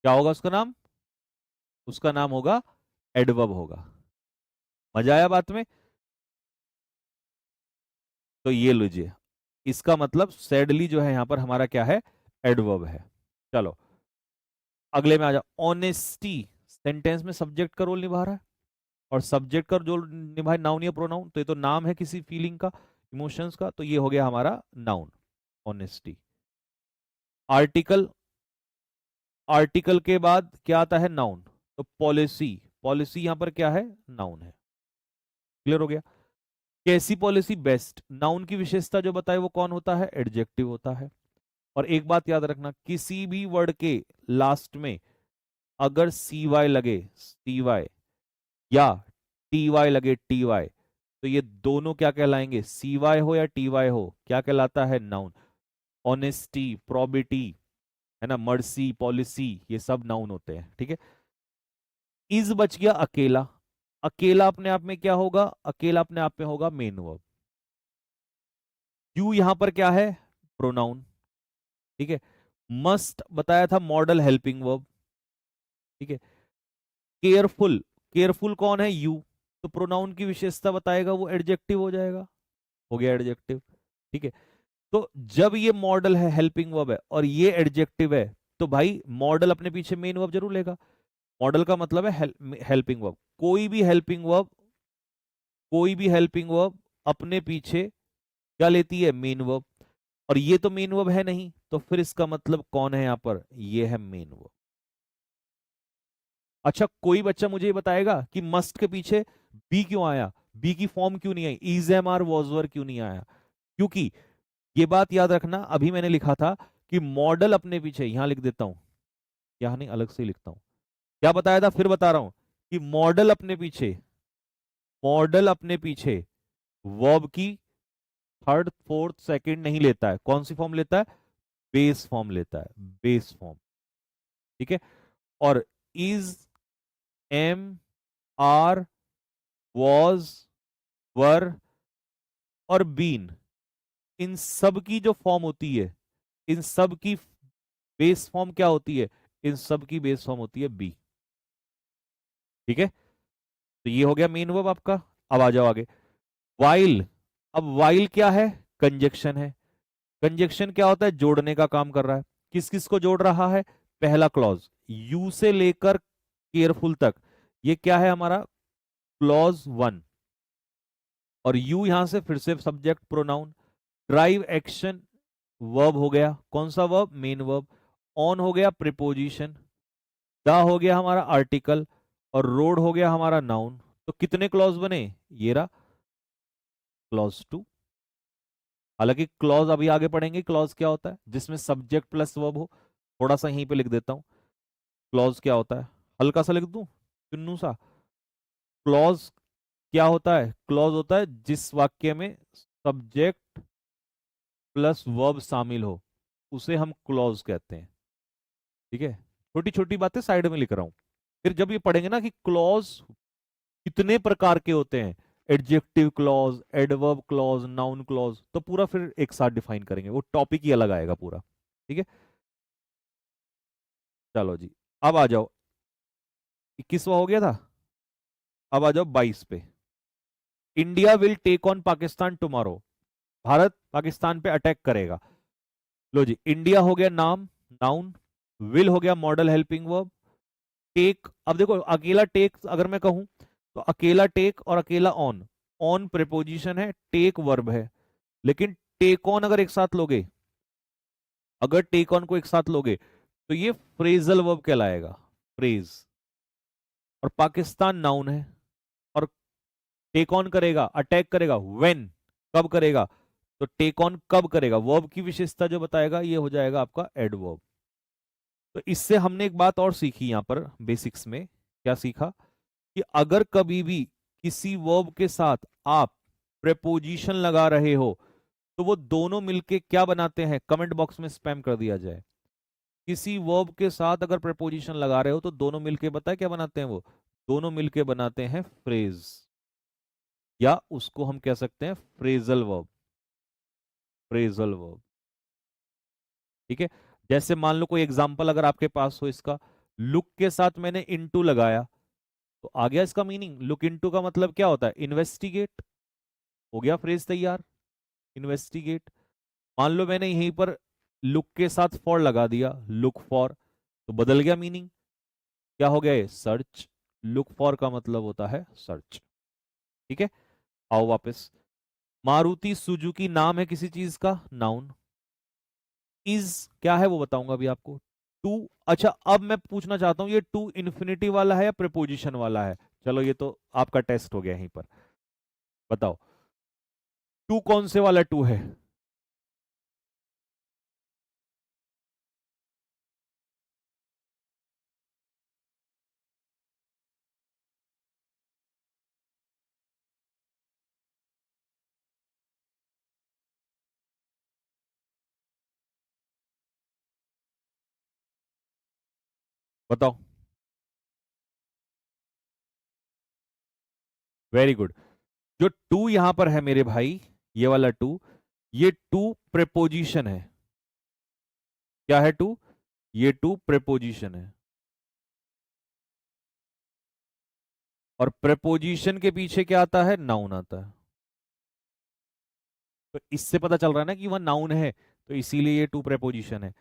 क्या होगा उसका नाम? उसका नाम होगा एडवर्ब होगा। मजा आया बात में? तो ये लीजिए, इसका मतलब सैडली जो है यहां पर हमारा क्या है? एडवर्ब है। चलो अगले में आ जाओ। ऑनेस्टी सेंटेंस में सब्जेक्ट का रोल निभा रहा है, और सब्जेक्ट का जो निभाए नाउन या प्रोनाउन, तो ये तो नाम है किसी फीलिंग का, इमोशंस का, तो ये हो गया हमारा नाउन, ऑनेस्टी। आर्टिकल, आर्टिकल के बाद क्या आता है? नाउन। तो पॉलिसी, पॉलिसी यहां पर क्या है? नाउन है। क्लियर हो गया? कैसी पॉलिसी? बेस्ट। नाउन की विशेषता जो बताए वो कौन होता है? एडजेक्टिव होता है। और एक बात याद रखना, किसी भी वर्ड के लास्ट में अगर सी वाई लगे, सी वाई, या टी वाई लगे, टी वाई, तो ये दोनों क्या कहलाएंगे? सी वाई हो या टी वाई हो, क्या कहलाता है? नाउन। ऑनेस्टी, प्रोबिटी, है ना, मर्सी, पॉलिसी, ये सब नाउन होते हैं। ठीक है। इज बच गया अकेला। अकेला अपने आप में क्या होगा? अकेला अपने आप में होगा मेन वर्ब। यू यहां पर क्या है? प्रोनाउन। ठीक है। मस्ट बताया था मॉडल हेल्पिंग वर्ब। ठीक है। केयरफुल, केयरफुल कौन है? यू। तो प्रोनाउन की विशेषता बताएगा वो एडजेक्टिव हो जाएगा। हो गया एडजेक्टिव। ठीक है। तो जब ये मॉडल है, हेल्पिंग वर्ब है, और ये एडजेक्टिव है, तो भाई मॉडल अपने पीछे मेन वर्ब जरूर लेगा। मॉडल का मतलब है हेल्पिंग वर्ब। कोई भी हेल्पिंग वर्ब, कोई भी हेल्पिंग वर्ब अपने पीछे क्या लेती है? Main verb. और ये तो मेन वर्ब है नहीं, तो फिर इसका मतलब कौन है यहां पर? ये है मेन वर्ब। अच्छा, कोई बच्चा मुझे ये बताएगा कि मस्ट के पीछे बी क्यों आया? बी की फॉर्म क्यों नहीं आई? Is am are was were क्यों नहीं आया? क्योंकि ये बात याद रखना, अभी मैंने लिखा था कि मॉडल अपने पीछे, यहां लिख देता हूं, यहां नहीं अलग से लिखता हूं, क्या बताया था फिर बता रहा हूं, कि मॉडल अपने पीछे, मॉडल अपने पीछे वर्ब की थर्ड फोर्थ सेकंड नहीं लेता है। कौन सी फॉर्म लेता है? बेस फॉर्म लेता है, बेस फॉर्म। ठीक है। और इज, एम, आर, वॉज, वर और बीन, इन सब की जो फॉर्म होती है, इन सब की बेस फॉर्म क्या होती है? इन सब की बेस फॉर्म होती है बी। ठीक है। तो ये हो गया मेन वर्ब आपका। अब आ जाओ आगे। वाइल। अब वाइल क्या है? कंजक्शन है। कंजक्शन क्या होता है? जोड़ने का काम कर रहा है। किस किस को जोड़ रहा है? पहला क्लॉज, यू से लेकर केयरफुल तक, ये क्या है हमारा? Clause one. और यू यहां से फिर से subject pronoun. Drive action verb हो गया, कौन सा वर्ब? Main verb. ऑन हो गया प्रीपोजिशन। द हो गया हमारा आर्टिकल। और रोड हो गया हमारा नाउन। तो कितने क्लॉज बने? ये रहा क्लॉज टू। हालांकि क्लॉज अभी आगे पढ़ेंगे, क्लॉज क्या होता है, जिसमें सब्जेक्ट प्लस वर्ब हो। थोड़ा सा यहीं पे लिख देता हूं, क्लॉज क्या होता है, हल्का सा लिख दूं, चुन्नू सा। क्लॉज क्या होता है? क्लॉज होता है जिस वाक्य में सब्जेक्ट प्लस वर्ब शामिल हो, उसे हम क्लॉज कहते हैं। ठीक है। छोटी छोटी बातें साइड में लिख रहा हूं। फिर जब ये पढ़ेंगे ना कि क्लॉज कितने प्रकार के होते हैं, adjective clause, adverb clause, noun clause, तो पूरा फिर एक साथ डिफाइन करेंगे, वो टॉपिक ही अलग आएगा पूरा। ठीक है। चलो जी, अब आ जाओ, 21वां हो गया था। अब आ जाओ 22 पे। India will take on Pakistan tomorrow. Bharat Pakistan पे अटैक करेगा। लो जी, इंडिया हो गया नाम, नाउन। विल हो गया मॉडल हेल्पिंग वर्ब। टेक, अब देखो अकेला टेक अगर मैं कहूं, तो अकेला टेक और अकेला ऑन, ऑन प्रीपोजिशन है, टेक वर्ब है। लेकिन टेक ऑन अगर एक साथ लोगे, अगर टेक ऑन को एक साथ लोगे, तो ये फ्रेजल वर्ब कहलाएगा, फ्रेज। और पाकिस्तान नाउन है। और टेक ऑन करेगा, अटैक करेगा, व्हेन, कब करेगा? तो टेक ऑन कब करेगा, वर्ब की विशेषता जो बताएगा ये हो जाएगा आपका एडवर्ब। तो इससे हमने एक बात और सीखी यहां पर बेसिक्स में। क्या सीखा? कि अगर कभी भी किसी वर्ब के साथ आप प्रेपोजिशन लगा रहे हो, तो वो दोनों मिलके क्या बनाते हैं? कमेंट बॉक्स में स्पैम कर दिया जाए। किसी वर्ब के साथ अगर प्रेपोजिशन लगा रहे हो, तो दोनों मिलके बताए क्या बनाते हैं? वो दोनों मिलके बनाते हैं फ्रेज, या उसको हम कह सकते हैं फ्रेजल वर्ब, फ्रेजल वर्ब। ठीक है, जैसे मान लो कोई एग्जाम्पल अगर आपके पास हो इसका, लुक के साथ मैंने इनटू लगाया, तो आ गया इसका मीनिंग। लुक इनटू का मतलब क्या होता है? इन्वेस्टिगेट। हो गया फ्रेज तैयार, इन्वेस्टिगेट। मान लो मैंने यहीं पर लुक के साथ फॉर लगा दिया, लुक फॉर, तो बदल गया मीनिंग। क्या हो गया ये? सर्च। लुक फॉर का मतलब होता है सर्च। ठीक है, आओ वापस। मारुति सुजुकी नाम है किसी चीज का, नाउन। इज क्या है वो बताऊंगा अभी आपको। टू, अच्छा अब मैं पूछना चाहता हूं, ये टू इन्फिनिटी वाला है या प्रीपोजिशन वाला है? चलो ये तो आपका टेस्ट हो गया यहीं पर, बताओ टू कौन से वाला टू है? बताओ। Very good. जो टू यहां पर है मेरे भाई, ये वाला टू, ये टू प्रेपोजिशन है। क्या है टू? ये टू प्रेपोजिशन है। और प्रेपोजिशन के पीछे क्या आता है? नाउन आता है। तो इससे पता चल रहा है ना कि वह नाउन है, तो इसीलिए ये टू प्रेपोजिशन है।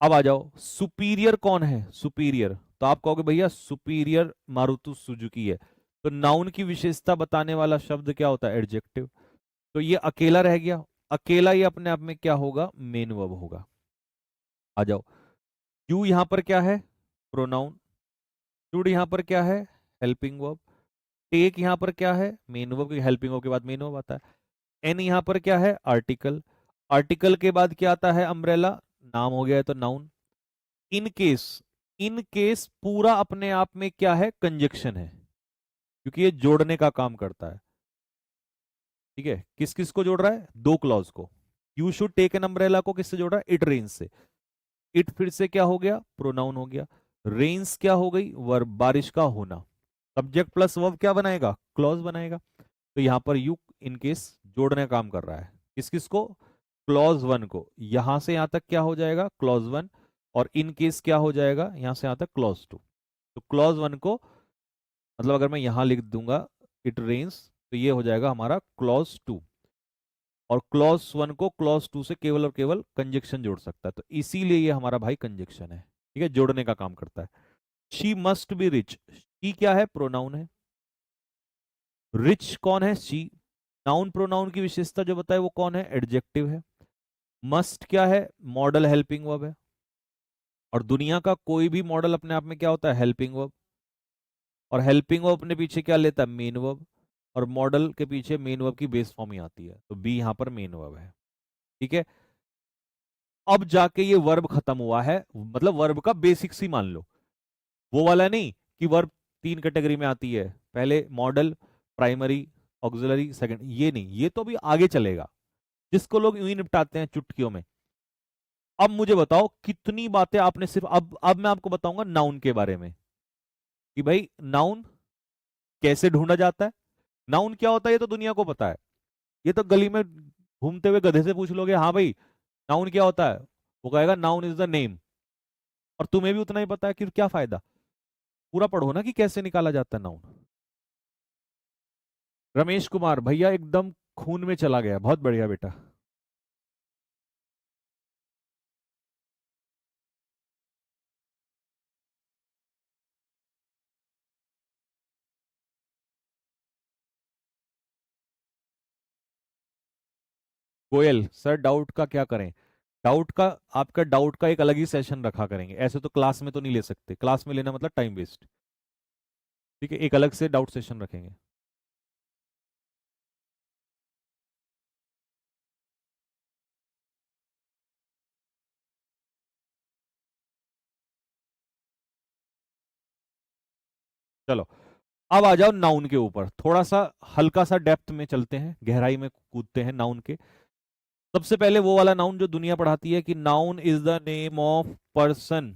अब आ जाओ, सुपीरियर कौन है? सुपीरियर, तो आप कहोगे भैया सुपीरियर मारुति सुजुकी है, तो नाउन की विशेषता बताने वाला शब्द क्या होता है? एडजेक्टिव। तो ये अकेला रह गया, अकेला ही अपने आप में क्या होगा? मेन वर्ब होगा। आ जाओ, यू यहां पर क्या है? प्रोनाउन। शुड यहां पर क्या है? Helping verb. टेक यहां पर क्या है? मेन वर्ब, क्योंकि हेल्पिंग वर्ब के बाद मेन वर्ब आता है। एन यहां पर क्या है? आर्टिकल। आर्टिकल के बाद क्या आता है? अम्ब्रेला। नाम हो गया है तो noun. In case, in case पूरा अपने आप में क्या है? कंजक्शन है, क्योंकि ये जोड़ने का काम करता है। ठीक है, किस किस को जोड़ रहा है? दो क्लॉज को। You should take an umbrella को किससे जोड़ रहा है? इट रेन्स से। इट फिर से क्या हो गया? प्रोनाउन हो गया। रेन्स क्या हो गई? वर्ब, बारिश का होना। सब्जेक्ट प्लस वर्ब क्या बनाएगा? क्लॉज बनाएगा। तो यहां पर यू इन केस जोड़ने का काम कर रहा है। किस किस को? क्लॉज वन को। यहां से यहां तक क्या हो जाएगा? Clause one. और इन केस क्या हो जाएगा? यहां से यहां तक क्लॉज टू। तो क्लॉज वन को, मतलब अगर मैं यहां लिख दूंगा इट रेन्स, तो ये हो जाएगा हमारा क्लॉज टू। और क्लॉज वन को क्लॉज टू से केवल और केवल कंजक्शन जोड़ सकता है, तो इसीलिए ये हमारा भाई कंजक्शन है। ठीक है, जोड़ने का काम करता है। She must be rich, she क्या है? प्रोनाउन है। रिच कौन है? शी। नाउन प्रोनाउन की विशेषता जो बताए वो कौन है? एडजेक्टिव है। मस्ट क्या है? मॉडल हेल्पिंग वर्ब है। और दुनिया का कोई भी मॉडल अपने आप में क्या होता है? Helping verb. और हेल्पिंग वर्ब अपने पीछे क्या लेता है? Main verb. और मॉडल के पीछे मेन वर्ब की बेस फॉर्म ही आती है, तो बी यहां पर मेन वर्ब है। ठीक है, अब जाके ये वर्ब खत्म हुआ है, मतलब वर्ब का बेसिक्स ही मान लो। वो वाला नहीं कि वर्ब तीन कैटेगरी में आती है, पहले मॉडल, प्राइमरी, ऑक्सिलरी, सेकंड, ये नहीं, ये तो अभी आगे चलेगा, जिसको लोग यूं ही निपटाते हैं चुटकियों में। अब मुझे बताओ कितनी बातें आपने सिर्फ, अब मैं आपको बताऊंगा नाउन के बारे में, कि भाई नाउन कैसे ढूंढा जाता है। नाउन क्या होता है ये तो दुनिया को पता है, ये तो गली में घूमते हुए गधे से पूछ लोगे, हाँ भाई नाउन क्या होता है, वो कहेगा नाउन इज द नेम। और तुम्हें भी उतना ही पता है, कि क्या फायदा, पूरा पढ़ो ना कि कैसे निकाला जाता है नाउन। रमेश कुमार भैया एकदम खून में चला गया, बहुत बढ़िया बेटा। गोयल सर, डाउट का क्या करें? डाउट का, आपका डाउट का एक अलग ही सेशन रखा करेंगे, ऐसे तो क्लास में तो नहीं ले सकते, क्लास में लेना मतलब टाइम वेस्ट। ठीक है, एक अलग से डाउट सेशन रखेंगे। चलो, अब आ जाओ नाउन के ऊपर, थोड़ा सा हल्का सा डेप्थ में चलते हैं, गहराई में कूदते हैं नाउन के। सबसे पहले वो वाला नाउन जो दुनिया पढ़ाती है, कि noun is the name of person,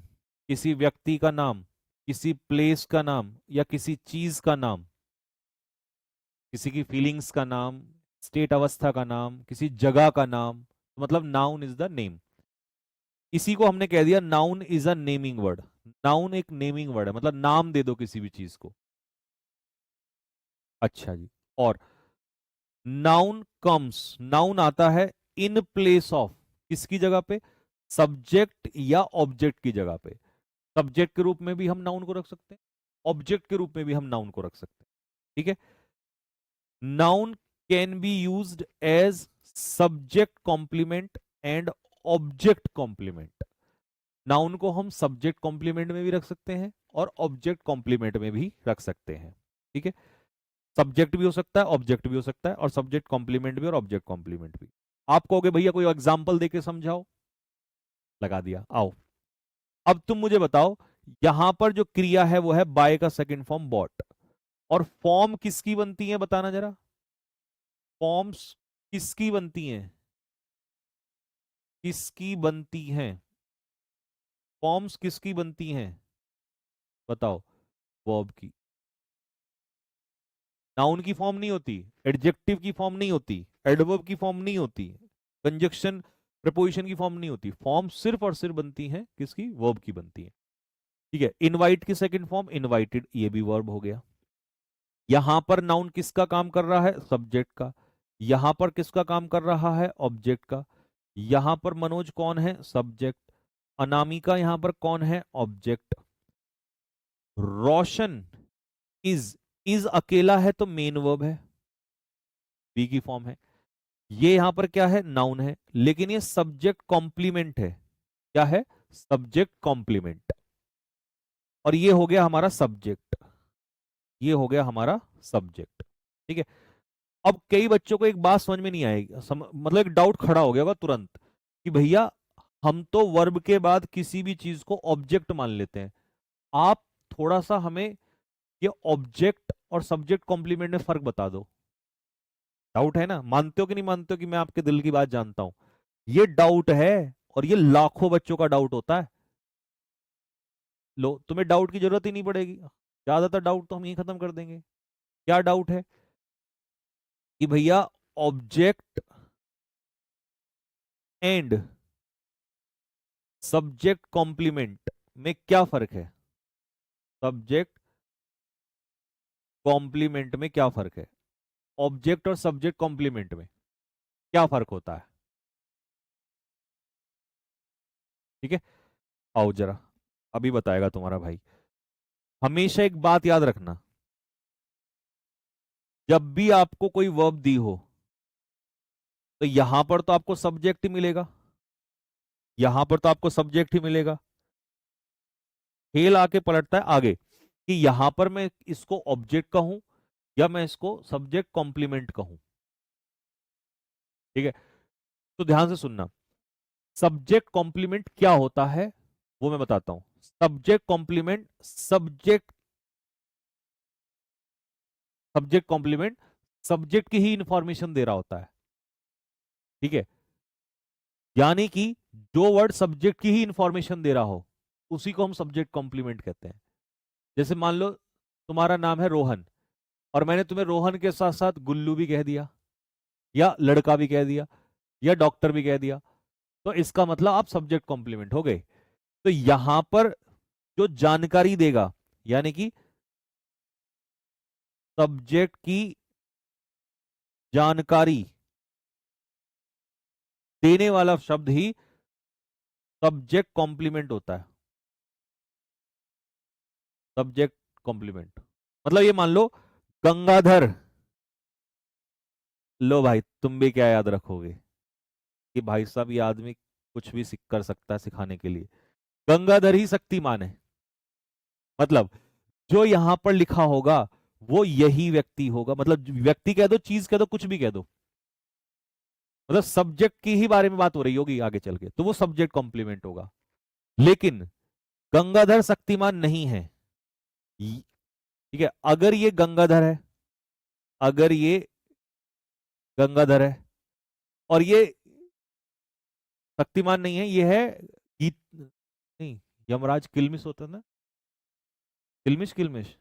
किसी व्यक्ति का नाम, किसी प्लेस का नाम, या किसी चीज का नाम, किसी की फीलिंग्स का नाम, स्टेट अवस्था का नाम, किसी जगह का नाम, तो मतलब नाउन इज द नेम। इसी को हमने कह दिया noun is a naming word. Noun एक नेमिंग वर्ड है, मतलब नाम दे दो किसी भी चीज को। अच्छा जी। और नाउन कम्स, नाउन आता है इन प्लेस ऑफ, किसकी जगह पे? सब्जेक्ट या ऑब्जेक्ट की जगह पे। सब्जेक्ट के रूप में भी हम नाउन को रख सकते हैं, ऑब्जेक्ट के रूप में भी हम नाउन को रख सकते हैं। ठीक है। Noun can be used as subject complement and object complement. Noun को हम सब्जेक्ट कॉम्प्लीमेंट में भी रख सकते हैं और ऑब्जेक्ट कॉम्प्लीमेंट में भी रख सकते हैं। ठीक है। सब्जेक्ट भी हो सकता है, ऑब्जेक्ट भी हो सकता है, और सब्जेक्ट कॉम्प्लीमेंट भी और ऑब्जेक्ट कॉम्प्लीमेंट भी। आप कहोगे भैया कोई एग्जांपल देके समझाओ, लगा दिया। आओ अब तुम मुझे बताओ, यहां पर जो क्रिया है वो है बाय का सेकंड फॉर्म बॉट, और फॉर्म किसकी बनती है बताना जरा। फॉर्म्स किसकी बनती हैं? किसकी बनती हैं? फॉर्म्स किसकी बनती हैं बताओ। वर्ब की। नाउन की फॉर्म नहीं होती, एडजेक्टिव की फॉर्म नहीं होती, एडवर्ब की फॉर्म नहीं होती, कंजक्शन प्रपोजिशन की फॉर्म नहीं होती। फॉर्म सिर्फ और सिर्फ बनती है किसकी? वर्ब की बनती है। ठीक है। इनवाइट की सेकंड फॉर्म इनवाइटेड, ये भी वर्ब हो गया। यहां पर नाउन किसका काम कर रहा है? सब्जेक्ट का। यहां पर किसका काम कर रहा है? ऑब्जेक्ट का। यहां पर मनोज कौन है? सब्जेक्ट। अनामिका यहां पर कौन है? ऑब्जेक्ट। रोशन इज अकेला है तो मेन वर्ब है, बी की फॉर्म है। ये यहां पर क्या है? नाउन है, लेकिन ये सब्जेक्ट कॉम्प्लीमेंट है। क्या है? Subject complement. और ये हो गया हमारा सब्जेक्ट, ये हो गया हमारा सब्जेक्ट। ठीक है। अब कई बच्चों को एक बात समझ में नहीं आएगी, मतलब एक डाउट खड़ा हो गया होगा तुरंत कि भैया हम तो वर्ब के बाद किसी भी चीज को ऑब्जेक्ट मान लेते हैं, आप थोड़ा सा हमें ये ऑब्जेक्ट और सब्जेक्ट कॉम्प्लीमेंट में फर्क बता दो। डाउट है ना? मानते हो कि नहीं मानते हो कि मैं आपके दिल की बात जानता हूं? ये डाउट है, और ये लाखों बच्चों का डाउट होता है। लो, तुम्हें डाउट की जरूरत ही नहीं पड़ेगी, ज्यादातर डाउट तो हम यही खत्म कर देंगे। क्या डाउट है? कि भैया ऑब्जेक्ट एंड सब्जेक्ट कॉम्प्लीमेंट में क्या फर्क है? सब्जेक्ट कॉम्प्लीमेंट में क्या फर्क है? ऑब्जेक्ट और सब्जेक्ट कॉम्प्लीमेंट में क्या फर्क होता है? ठीक है। आओ जरा, अभी बताएगा तुम्हारा भाई। हमेशा एक बात याद रखना, जब भी आपको कोई वर्ब दी हो तो यहां पर तो आपको सब्जेक्ट ही मिलेगा, यहां पर तो आपको सब्जेक्ट ही मिलेगा। खेल आके पलटता है आगे कि यहां पर मैं इसको ऑब्जेक्ट कहूं या मैं इसको सब्जेक्ट कॉम्प्लीमेंट कहूं। ठीक है। तो ध्यान से सुनना, सब्जेक्ट कॉम्प्लीमेंट क्या होता है वो मैं बताता हूं। Subject complement, subject complement subject की ही इंफॉर्मेशन दे रहा होता है। ठीक है। यानी कि जो वर्ड सब्जेक्ट की ही इंफॉर्मेशन दे रहा हो उसी को हम सब्जेक्ट कॉम्प्लीमेंट कहते हैं। जैसे मान लो तुम्हारा नाम है रोहन, और मैंने तुम्हें रोहन के साथ साथ गुल्लू भी कह दिया, या लड़का भी कह दिया, या डॉक्टर भी कह दिया, तो इसका मतलब आप सब्जेक्ट कॉम्प्लीमेंट हो गए। तो यहां पर जो जानकारी देगा, यानी कि सब्जेक्ट की जानकारी देने वाला शब्द ही सब्जेक्ट कॉम्प्लीमेंट होता है। सब्जेक्ट कॉम्प्लीमेंट मतलब ये मान लो गंगाधर, लो भाई तुम भी क्या याद रखोगे कि भाई साहब ये आदमी कुछ भी सीख कर सकता है सिखाने के लिए। गंगाधर ही शक्तिमान है, मतलब जो यहां पर लिखा होगा वो यही व्यक्ति होगा। मतलब व्यक्ति कह दो, चीज कह दो, कुछ भी कह दो, मतलब सब्जेक्ट की ही बारे में बात हो रही होगी आगे चल के, तो वो सब्जेक्ट कॉम्प्लीमेंट होगा। लेकिन गंगाधर शक्तिमान नहीं है। ठीक है। अगर ये गंगाधर है, अगर ये गंगाधर है और ये शक्तिमान नहीं है, ये है गीत, नहीं, यमराज किलमिश होता है ना, किलमिश किलमिश,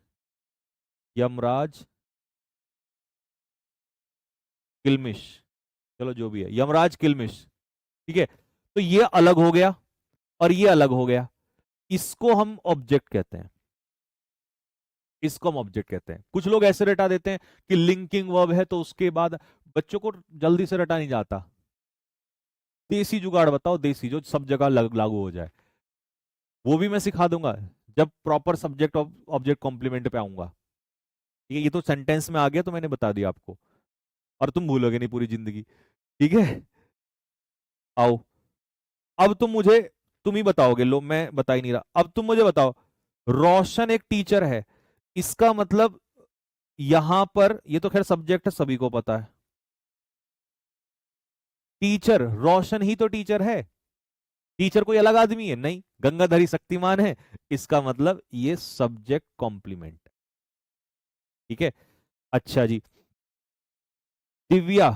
यमराज किलमिश, चलो जो भी है, यमराज किलमिश। ठीक है। तो ये अलग हो गया, और ये अलग हो गया, इसको हम ऑब्जेक्ट कहते हैं, इसको हम ऑब्जेक्ट कहते हैं। कुछ लोग ऐसे रटा देते हैं कि लिंकिंग वर्ब है तो उसके बाद, बच्चों को जल्दी से रटा नहीं जाता। देसी जुगाड़ बताओ, देसी जो सब जगह लागू हो जाए, वो भी मैं सिखा दूंगा जब प्रॉपर सब्जेक्ट ऑब्जेक्ट कॉम्प्लीमेंट पे आऊंगा। ठीक है, ये तो सेंटेंस में आ गया तो मैंने बता दिया आपको, और तुम भूलोगे नहीं पूरी जिंदगी। ठीक है, आओ, अब तुम ही बताओगे, लो मैं बता ही नहीं रहा, अब तुम मुझे बताओ, रोशन एक टीचर है, इसका मतलब यहां पर, ये तो खैर सब्जेक्ट है सभी को पता है, टीचर रोशन ही तो टीचर है। टीचर कोई अलग आदमी है? नहीं, गंगाधरी शक्तिमान है, इसका मतलब ये सब्जेक्ट कॉम्प्लीमेंट। ठीक है, अच्छा जी, दिव्या,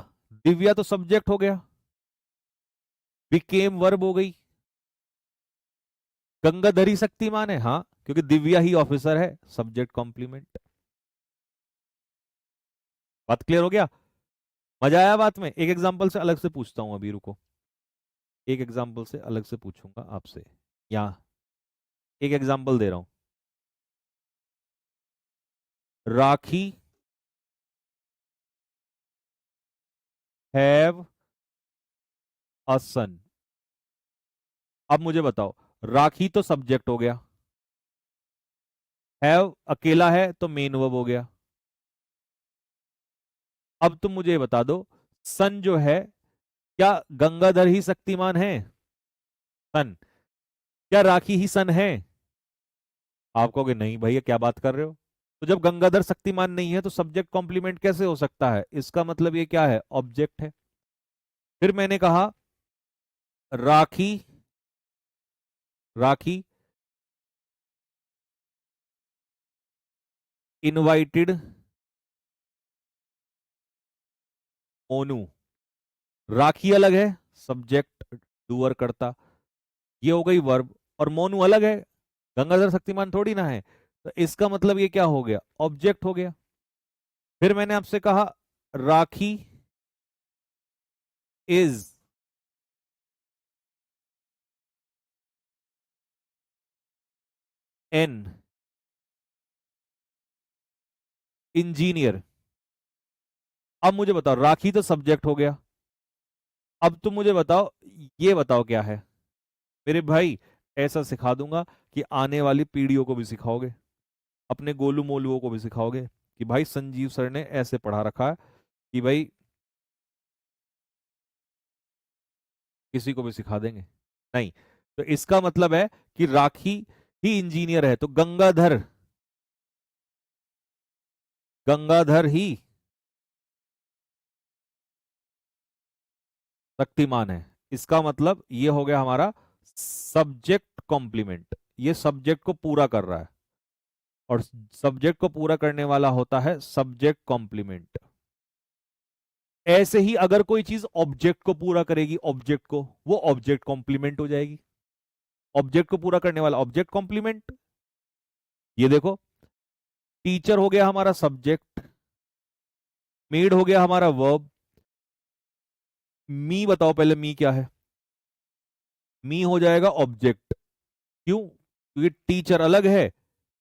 दिव्या तो सब्जेक्ट हो गया, बिकेम वर्ब हो गई, गंगाधरी शक्तिमान है, हाँ क्योंकि दिव्या ही ऑफिसर है, सब्जेक्ट कॉम्प्लीमेंट। बात क्लियर हो गया? मजा आया बात में? एक एग्जांपल से अलग से पूछता हूं, अभी रुको, एक एग्जांपल से अलग से पूछूंगा आपसे। यहां एक एग्जांपल दे रहा हूं, राखी हैव अ सन। अब मुझे बताओ, राखी तो सब्जेक्ट हो गया, हैव अकेला है तो मेन वर्ब हो गया। अब तुम मुझे बता दो, सन जो है, क्या गंगाधर ही शक्तिमान है? सन, क्या राखी ही सन है? आप कहोगे नहीं भैया क्या बात कर रहे हो, तो जब गंगाधर शक्तिमान नहीं है तो सब्जेक्ट कॉम्प्लीमेंट कैसे हो सकता है? इसका मतलब ये क्या है? ऑब्जेक्ट है। फिर मैंने कहा राखी, राखी इनवाइटेड मोनू, राखी अलग है, सब्जेक्ट डूअर करता, ये हो गई वर्ब, और मोनू अलग है, गंगाधर शक्तिमान थोड़ी ना है, तो इसका मतलब ये क्या हो गया? ऑब्जेक्ट हो गया। फिर मैंने आपसे कहा राखी इज एन इंजीनियर। अब मुझे बताओ, राखी तो सब्जेक्ट हो गया, अब तुम मुझे बताओ, ये बताओ क्या है? मेरे भाई, ऐसा सिखा दूंगा कि आने वाली पीढ़ियों को भी सिखाओगे, अपने गोलू मोलुओं को भी सिखाओगे कि भाई संजीव सर ने ऐसे पढ़ा रखा है कि भाई किसी को भी सिखा देंगे। नहीं, तो इसका मतलब है कि राखी ही इंजीनियर है, तो गंगाधर, गंगाधर ही शक्तिमान है, इसका मतलब ये हो गया हमारा सब्जेक्ट कॉम्प्लीमेंट, ये सब्जेक्ट को पूरा कर रहा है, और सब्जेक्ट को पूरा करने वाला होता है सब्जेक्ट कॉम्प्लीमेंट। ऐसे ही अगर कोई चीज ऑब्जेक्ट को पूरा करेगी, ऑब्जेक्ट को, वो ऑब्जेक्ट कॉम्प्लीमेंट हो जाएगी। ऑब्जेक्ट को पूरा करने वाला ऑब्जेक्ट कॉम्प्लीमेंट। ये देखो, टीचर हो गया हमारा सब्जेक्ट, मेड हो गया हमारा वर्ब, मी बताओ पहले मी क्या है? मी हो जाएगा ऑब्जेक्ट। क्यों? क्योंकि टीचर अलग है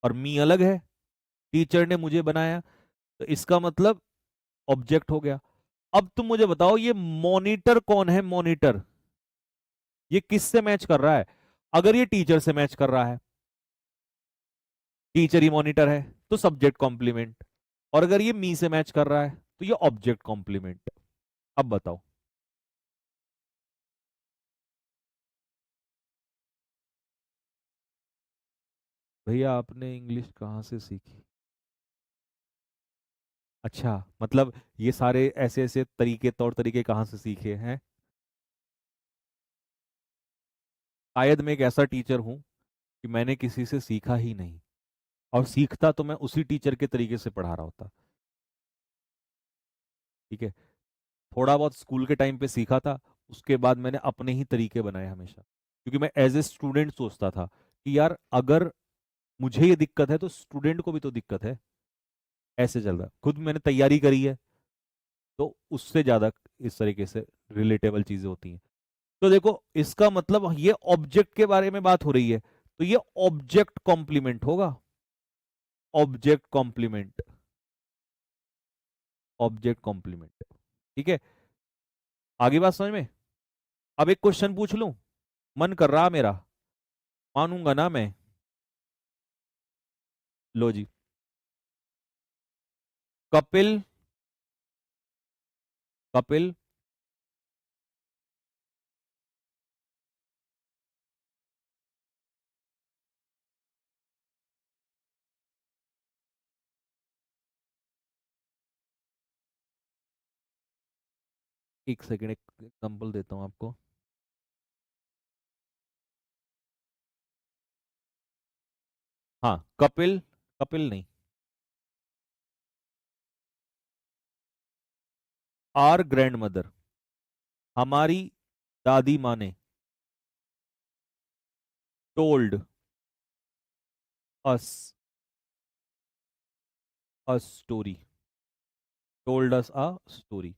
और मी अलग है, टीचर ने मुझे बनाया, तो इसका मतलब ऑब्जेक्ट हो गया। अब तुम मुझे बताओ, ये मॉनिटर कौन है? मॉनिटर, ये किससे मैच कर रहा है? अगर ये टीचर से मैच कर रहा है, टीचर ही मॉनिटर है, तो सब्जेक्ट कॉम्प्लीमेंट, और अगर ये मी से मैच कर रहा है तो ये ऑब्जेक्ट कॉम्प्लीमेंट। अब बताओ, भैया आपने इंग्लिश कहाँ से सीखी? अच्छा, मतलब ये सारे ऐसे ऐसे तरीके, तौर तरीके कहाँ से सीखे हैं? शायद मैं एक ऐसा टीचर हूं कि मैंने किसी से सीखा ही नहीं, और सीखता तो मैं उसी टीचर के तरीके से पढ़ा रहा होता। ठीक है, थोड़ा बहुत स्कूल के टाइम पे सीखा था, उसके बाद मैंने अपने ही तरीके बनाए हमेशा, क्योंकि मैं एज ए स्टूडेंट सोचता था कि यार अगर मुझे ये दिक्कत है तो स्टूडेंट को भी तो दिक्कत है। ऐसे चल रहा, खुद मैंने तैयारी करी है, तो उससे ज्यादा इस तरीके से रिलेटेबल चीजें होती हैं। तो देखो इसका मतलब ये ऑब्जेक्ट के बारे में बात हो रही है, तो ये ऑब्जेक्ट कॉम्प्लीमेंट होगा, ऑब्जेक्ट कॉम्प्लीमेंट, ऑब्जेक्ट कॉम्प्लीमेंट। ठीक है, आगे बात समझ में। अब एक क्वेश्चन पूछ लूं, मन कर रहा मेरा, मानूंगा ना मैं। लो जी, कपिल, कपिल एक सेकेंड, एक एग्जांपल देता हूं आपको। हाँ, कपिल, कपिल नहीं, आर ग्रैंड मदर, हमारी दादी माँ ने told us a story, told us a story.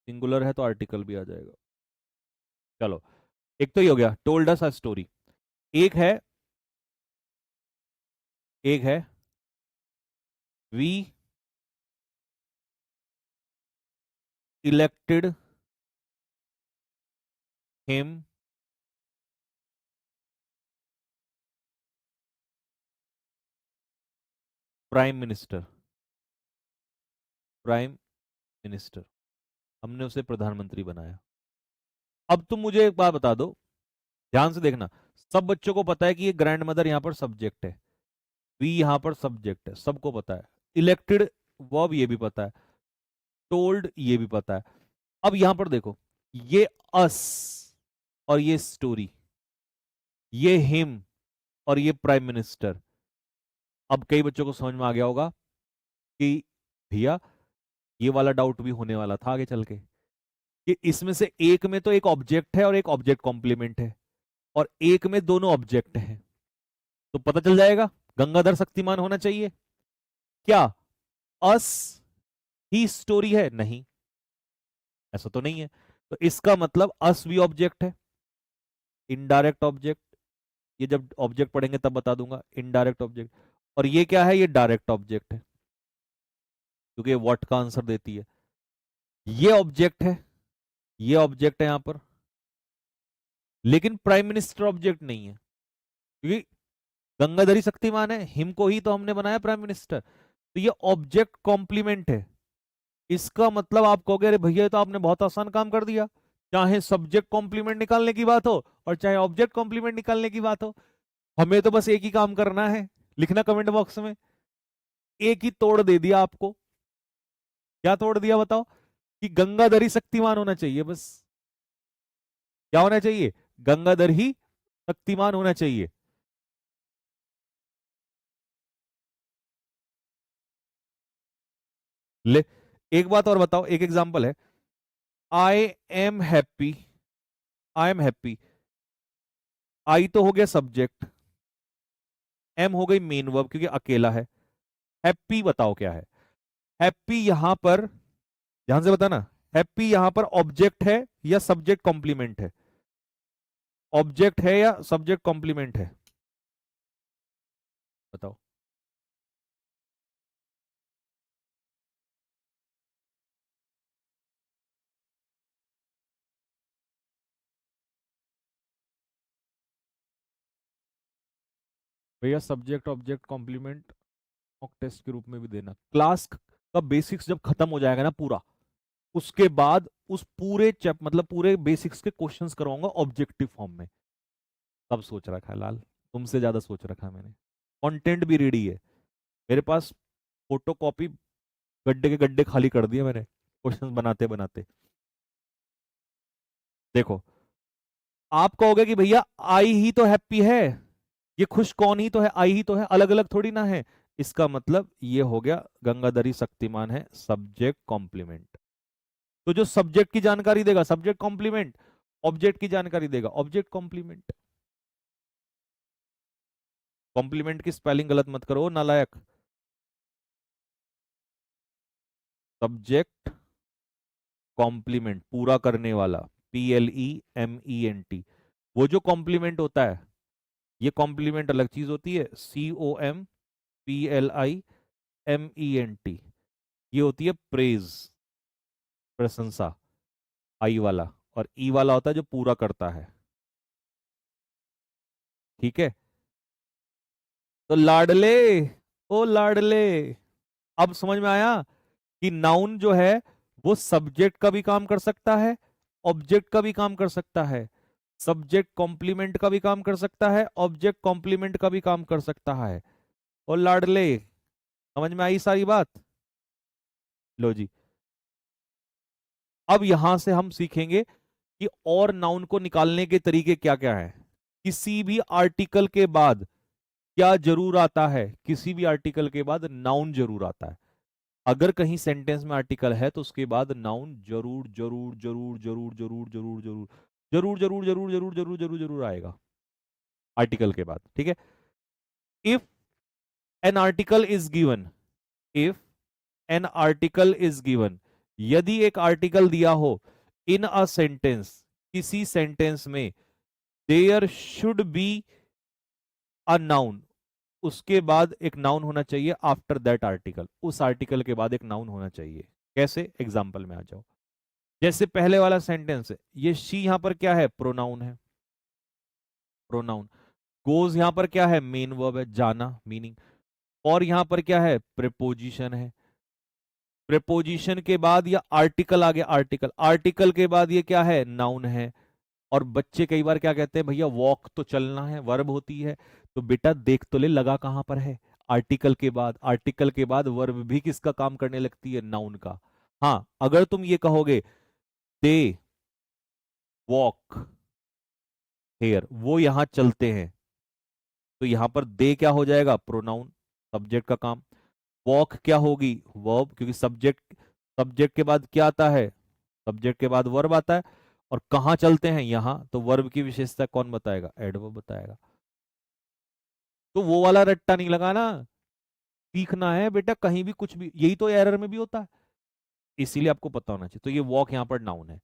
Singular है तो आर्टिकल भी आ जाएगा। चलो, एक तो ये हो गया, टोल्ड अस अ स्टोरी। एक है, एक है we elected him prime minister, prime minister, हमने उसे प्रधानमंत्री बनाया। अब तुम मुझे एक बात बता दो, ध्यान से देखना। सब बच्चों को पता है कि ये ग्रैंड मदर यहां पर सब्जेक्ट है, वी यहां पर सब्जेक्ट है, सबको पता है। इलेक्टेड वर्ब ये भी पता है, टोल्ड ये भी पता है। अब यहां पर देखो, ये अस और ये स्टोरी, ये हिम और ये प्राइम मिनिस्टर। अब कई बच्चों को समझ में आ गया होगा कि भैया ये वाला डाउट भी होने वाला था आगे चल के, कि इसमें से एक में तो एक ऑब्जेक्ट है और एक ऑब्जेक्ट कॉम्प्लीमेंट है, और एक में दोनों ऑब्जेक्ट हैं। तो पता चल जाएगा गंगाधर शक्तिमान होना चाहिए। क्या अस ही स्टोरी है? नहीं, ऐसा तो नहीं है। तो इसका मतलब अस भी ऑब्जेक्ट है, इनडायरेक्ट ऑब्जेक्ट। ये जब ऑब्जेक्ट पढ़ेंगे तब बता दूंगा, इनडायरेक्ट ऑब्जेक्ट। और ये क्या है? ये डायरेक्ट ऑब्जेक्ट है, क्योंकि व्हाट का आंसर देती है। ये ऑब्जेक्ट है, ये ऑब्जेक्ट है यहां पर, लेकिन प्राइम मिनिस्टर ऑब्जेक्ट नहीं है, क्योंकि गंगाधरी शक्तिमान है, हिम को ही तो हमने बनाया प्राइम मिनिस्टर। तो ये ऑब्जेक्ट कॉम्प्लीमेंट है। इसका मतलब आप कहोगे अरे भैया ये तो आपने बहुत आसान काम कर दिया, चाहे सब्जेक्ट कॉम्प्लीमेंट निकालने की बात हो और चाहे ऑब्जेक्ट कॉम्प्लीमेंट निकालने की बात हो, हमें तो बस एक ही काम करना है, लिखना कमेंट बॉक्स में। एक ही तोड़ दे दिया आपको। क्या तोड़ दिया बताओ? कि गंगाधरी शक्तिमान होना चाहिए बस। क्या होना चाहिए? गंगाधर ही शक्तिमान होना चाहिए। ले, एक बात और बताओ, एक एग्जांपल है, I am happy, I am happy, I तो हो गया सब्जेक्ट, एम हो गई मेन वर्ब क्योंकि अकेला है, हैप्पी बताओ क्या है? हैप्पी यहां पर, ध्यान से बताना, हैप्पी यहां पर ऑब्जेक्ट है या सब्जेक्ट कॉम्प्लीमेंट है? ऑब्जेक्ट है या सब्जेक्ट कॉम्प्लीमेंट है? बताओ। भैया subject object complement mock test के रूप में भी देना। क्लास का बेसिक्स जब खत्म हो जाएगा ना पूरा, उसके बाद उस पूरे चैप मतलब पूरे बेसिक्स के क्वेश्चंस करवाऊंगा ऑब्जेक्टिव फॉर्म में। तब सोच रखा है लाल, तुमसे ज्यादा सोच रखा है मैंने। कंटेंट भी रेडी है मेरे पास, फोटो कॉपी गड्ढे के गड्ढे खाली कर दिए मैंने क्वेश्चंस बनाते बनाते। देखो, आप कहोगे कि भैया आई ही तो हैप्पी है, ये खुश कौन ही तो है, आई ही तो है, अलग अलग थोड़ी ना है। इसका मतलब ये हो गया गंगाधरी शक्तिमान है सब्जेक्ट कॉम्प्लीमेंट। तो जो सब्जेक्ट की जानकारी देगा सब्जेक्ट कॉम्प्लीमेंट, ऑब्जेक्ट की जानकारी देगा ऑब्जेक्ट कॉम्प्लीमेंट। कॉम्प्लीमेंट की स्पेलिंग गलत मत करो नालायक। सब्जेक्ट कॉम्प्लीमेंट, पूरा करने वाला। PLEMENT। वो जो कॉम्प्लीमेंट होता है, ये कॉम्प्लीमेंट अलग चीज होती है। COMPLIMENT, ये होती है प्रेज, प्रशंसा, आई वाला। और ई वाला होता है जो पूरा करता है। ठीक है, तो लाडले, ओ लाडले, अब समझ में आया कि नाउन जो है वो सब्जेक्ट का भी काम कर सकता है, ऑब्जेक्ट का भी काम कर सकता है, सब्जेक्ट कॉम्प्लीमेंट का भी काम कर सकता है, ऑब्जेक्ट कॉम्प्लीमेंट का भी काम कर सकता है। और लाडले, समझ में आई सारी बात? लो जी, अब यहां से हम सीखेंगे कि और नाउन को निकालने के तरीके क्या क्या है। किसी भी आर्टिकल के बाद क्या जरूर आता है? किसी भी आर्टिकल के बाद नाउन जरूर आता है। अगर कहीं सेंटेंस में आर्टिकल है तो उसके बाद नाउन जरूर जरूर जरूर जरूर जरूर जरूर जरूर जरूर जरूर जरूर जरूर जरूर जरूर जरूर आएगा आर्टिकल के बाद। ठीक है, if an article is given, if an article is given, यदि एक आर्टिकल दिया हो इन अ सेंटेंस, किसी सेंटेंस में, there should be a noun, उसके बाद एक नाउन होना चाहिए। आफ्टर दैट आर्टिकल, उस आर्टिकल के बाद एक नाउन होना चाहिए। कैसे? एग्जाम्पल में आ जाओ। जैसे पहले वाला सेंटेंस है, ये शी यहां पर क्या है? प्रोनाउन है, प्रोनाउन। गोज यहां पर क्या है? मेन वर्ब है, जाना, मीनिंग। और यहां पर क्या है? प्रेपोजिशन है। प्रेपोजिशन के बाद या आर्टिकल आ गया, आर्टिकल, आर्टिकल के बाद ये क्या है? नाउन है। और बच्चे कई बार क्या कहते हैं, भैया वॉक तो चलना है, वर्ब होती है। तो बेटा देख तो ले, लगा कहां पर है? आर्टिकल के बाद। आर्टिकल के बाद वर्ब भी किसका काम करने लगती है? नाउन का। हाँ, अगर तुम ये कहोगे दे वॉक हेयर, वो यहां चलते हैं, तो यहां पर दे क्या हो जाएगा? प्रोनाउन, सब्जेक्ट का काम। वॉक क्या होगी? वर्ब, क्योंकि सब्जेक्ट, सब्जेक्ट के बाद क्या आता है? सब्जेक्ट के बाद वर्ब आता है। और कहाँ चलते हैं? यहां, तो वर्ब की विशेषता कौन बताएगा? एडवर्ब बताएगा। तो वो वाला रट्टा नहीं लगाना, सीखना है बेटा। कहीं भी कुछ भी, यही तो एरर में भी होता है, इसीलिए आपको पता होना चाहिए। तो ये वॉक यहां पर नाउन है।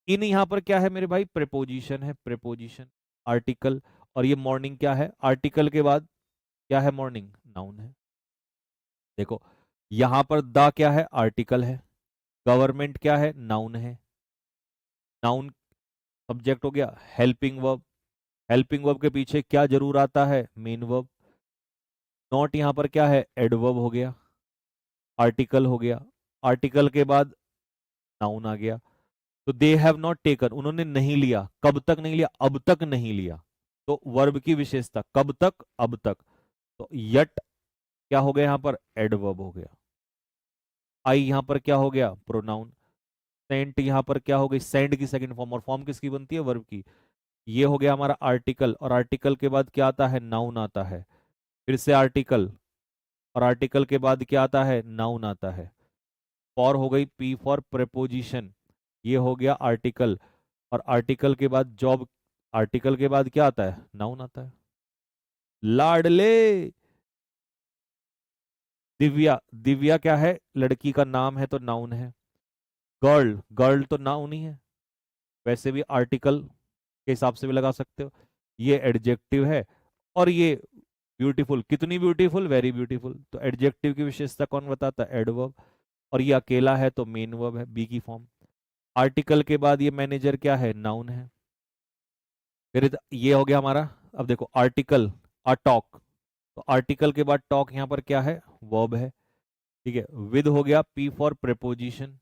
इन यहां पर क्या है मेरे भाई? प्रेपोजिशन है, प्रेपोजिशन, आर्टिकल। और ये मॉर्निंग क्या है? आर्टिकल के बाद क्या है? मॉर्निंग, नाउन है। देखो, यहां पर द क्या है? आर्टिकल है। गवर्नमेंट क्या है? नाउन है। नाउन सब्जेक्ट हो गया। हेल्पिंग वर्ब, हेल्पिंग वर्ब के पीछे क्या जरूर आता है? Main verb. नॉट यहां पर क्या है? एडवर्ब हो गया, आर्टिकल हो गया। आर्टिकल के बाद नाउन आ गया। तो दे हैव नॉट टेकन, उन्होंने नहीं लिया। कब तक नहीं लिया? अब तक नहीं लिया। तो वर्ब की विशेषता, कब तक? अब तक। तो यट क्या हो गया? यहां पर एडवर्ब हो गया। आई यहां पर क्या हो गया? प्रोनाउन। सेंट यहां पर क्या हो गई? सेंड की सेकंड फॉर्म, और फॉर्म किसकी बनती है? वर्ब की। ये हो गया हमारा आर्टिकल, और आर्टिकल के बाद क्या आता है? नाउन आता है। फिर से आर्टिकल, और आर्टिकल के बाद क्या आता है? नाउन आता है। फॉर हो गई, पी फॉर प्रेपोजिशन, ये हो गया आर्टिकल। और आर्टिकल के बाद जॉब, आर्टिकल के बाद क्या आता है? नाउन आता है। लाडले, दिव्या, दिव्या क्या है? लड़की का नाम है, तो नाउन है। गर्ल, गर्ल तो नाउन ही है। वैसे भी आर्टिकल के हिसाब से भी लगा सकते हो। ये एडजेक्टिव है। और ये ब्यूटीफुल, कितनी ब्यूटीफुल? Very beautiful. तो एडजेक्टिव की विशेषता कौन बताता है? एडवर्ब। और ये अकेला है तो मेन वर्ब है, बी की फॉर्म। आर्टिकल के बाद ये मैनेजर क्या है? नाउन है। फिर ये हो गया हमारा। अब देखो, आर्टिकल, अ टॉक, तो आर्टिकल के बाद टॉक यहां पर क्या है? वर्ब है। ठीक है, विद हो गया, पी फॉर प्रेपोजिशन,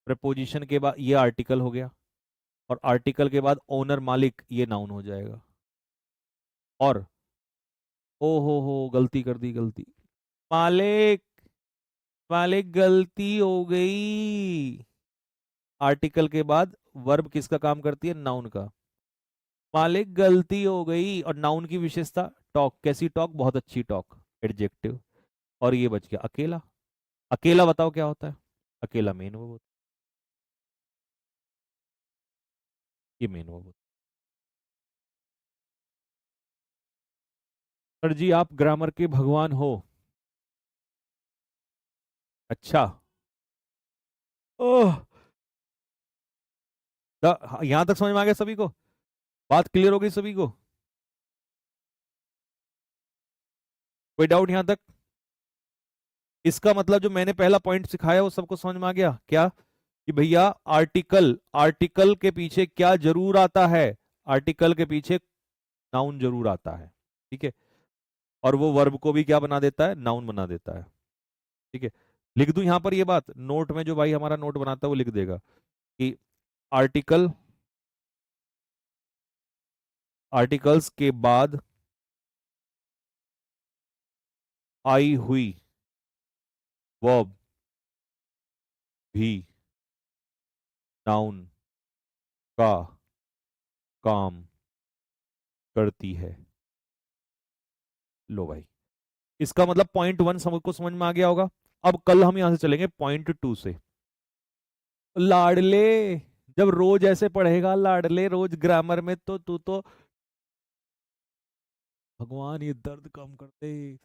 प्रेपोजिशन के बाद ये आर्टिकल हो गया। और आर्टिकल के बाद ओनर, मालिक, ये नाउन हो जाएगा। और ओ हो, गलती कर दी, गलती, मालिक, मालिक गलती हो गई। आर्टिकल के बाद वर्ब किसका काम करती है? नाउन का। मालिक गलती हो गई। और नाउन की विशेषता टॉक, कैसी टॉक? बहुत अच्छी टॉक, एडजेक्टिव। और ये बच गया अकेला। अकेला बताओ क्या होता है? अकेला मेन वर्ब होता है, ये मेन वर्ब होता है। सर जी आप ग्रामर के भगवान हो। अच्छा, ओह, यहां तक समझ में आ गया सभी को? बात क्लियर हो गई सभी को? कोई डाउट यहां तक? इसका मतलब जो मैंने पहला पॉइंट सिखाया वो सबको समझ में आ गया क्या? कि भैया आर्टिकल, आर्टिकल के पीछे क्या जरूर आता है? आर्टिकल के पीछे नाउन जरूर आता है। ठीक है, और वो वर्ब को भी क्या बना देता है? नाउन बना देता है। ठीक है, लिख दूं यहां पर ये बात नोट में, जो भाई हमारा नोट बनाता है वो लिख देगा कि आर्टिकल, आर्टिकल्स के बाद आई हुई वर्ब भी नाउन का काम करती है। लो भाई, इसका मतलब पॉइंट वन सबको समझ में आ गया होगा। अब कल हम यहां से चलेंगे पॉइंट टू से। लाडले, जब रोज ऐसे पढ़ेगा लाडले रोज ग्रामर में, तो तू तो भगवान ये दर्द कम कर दे।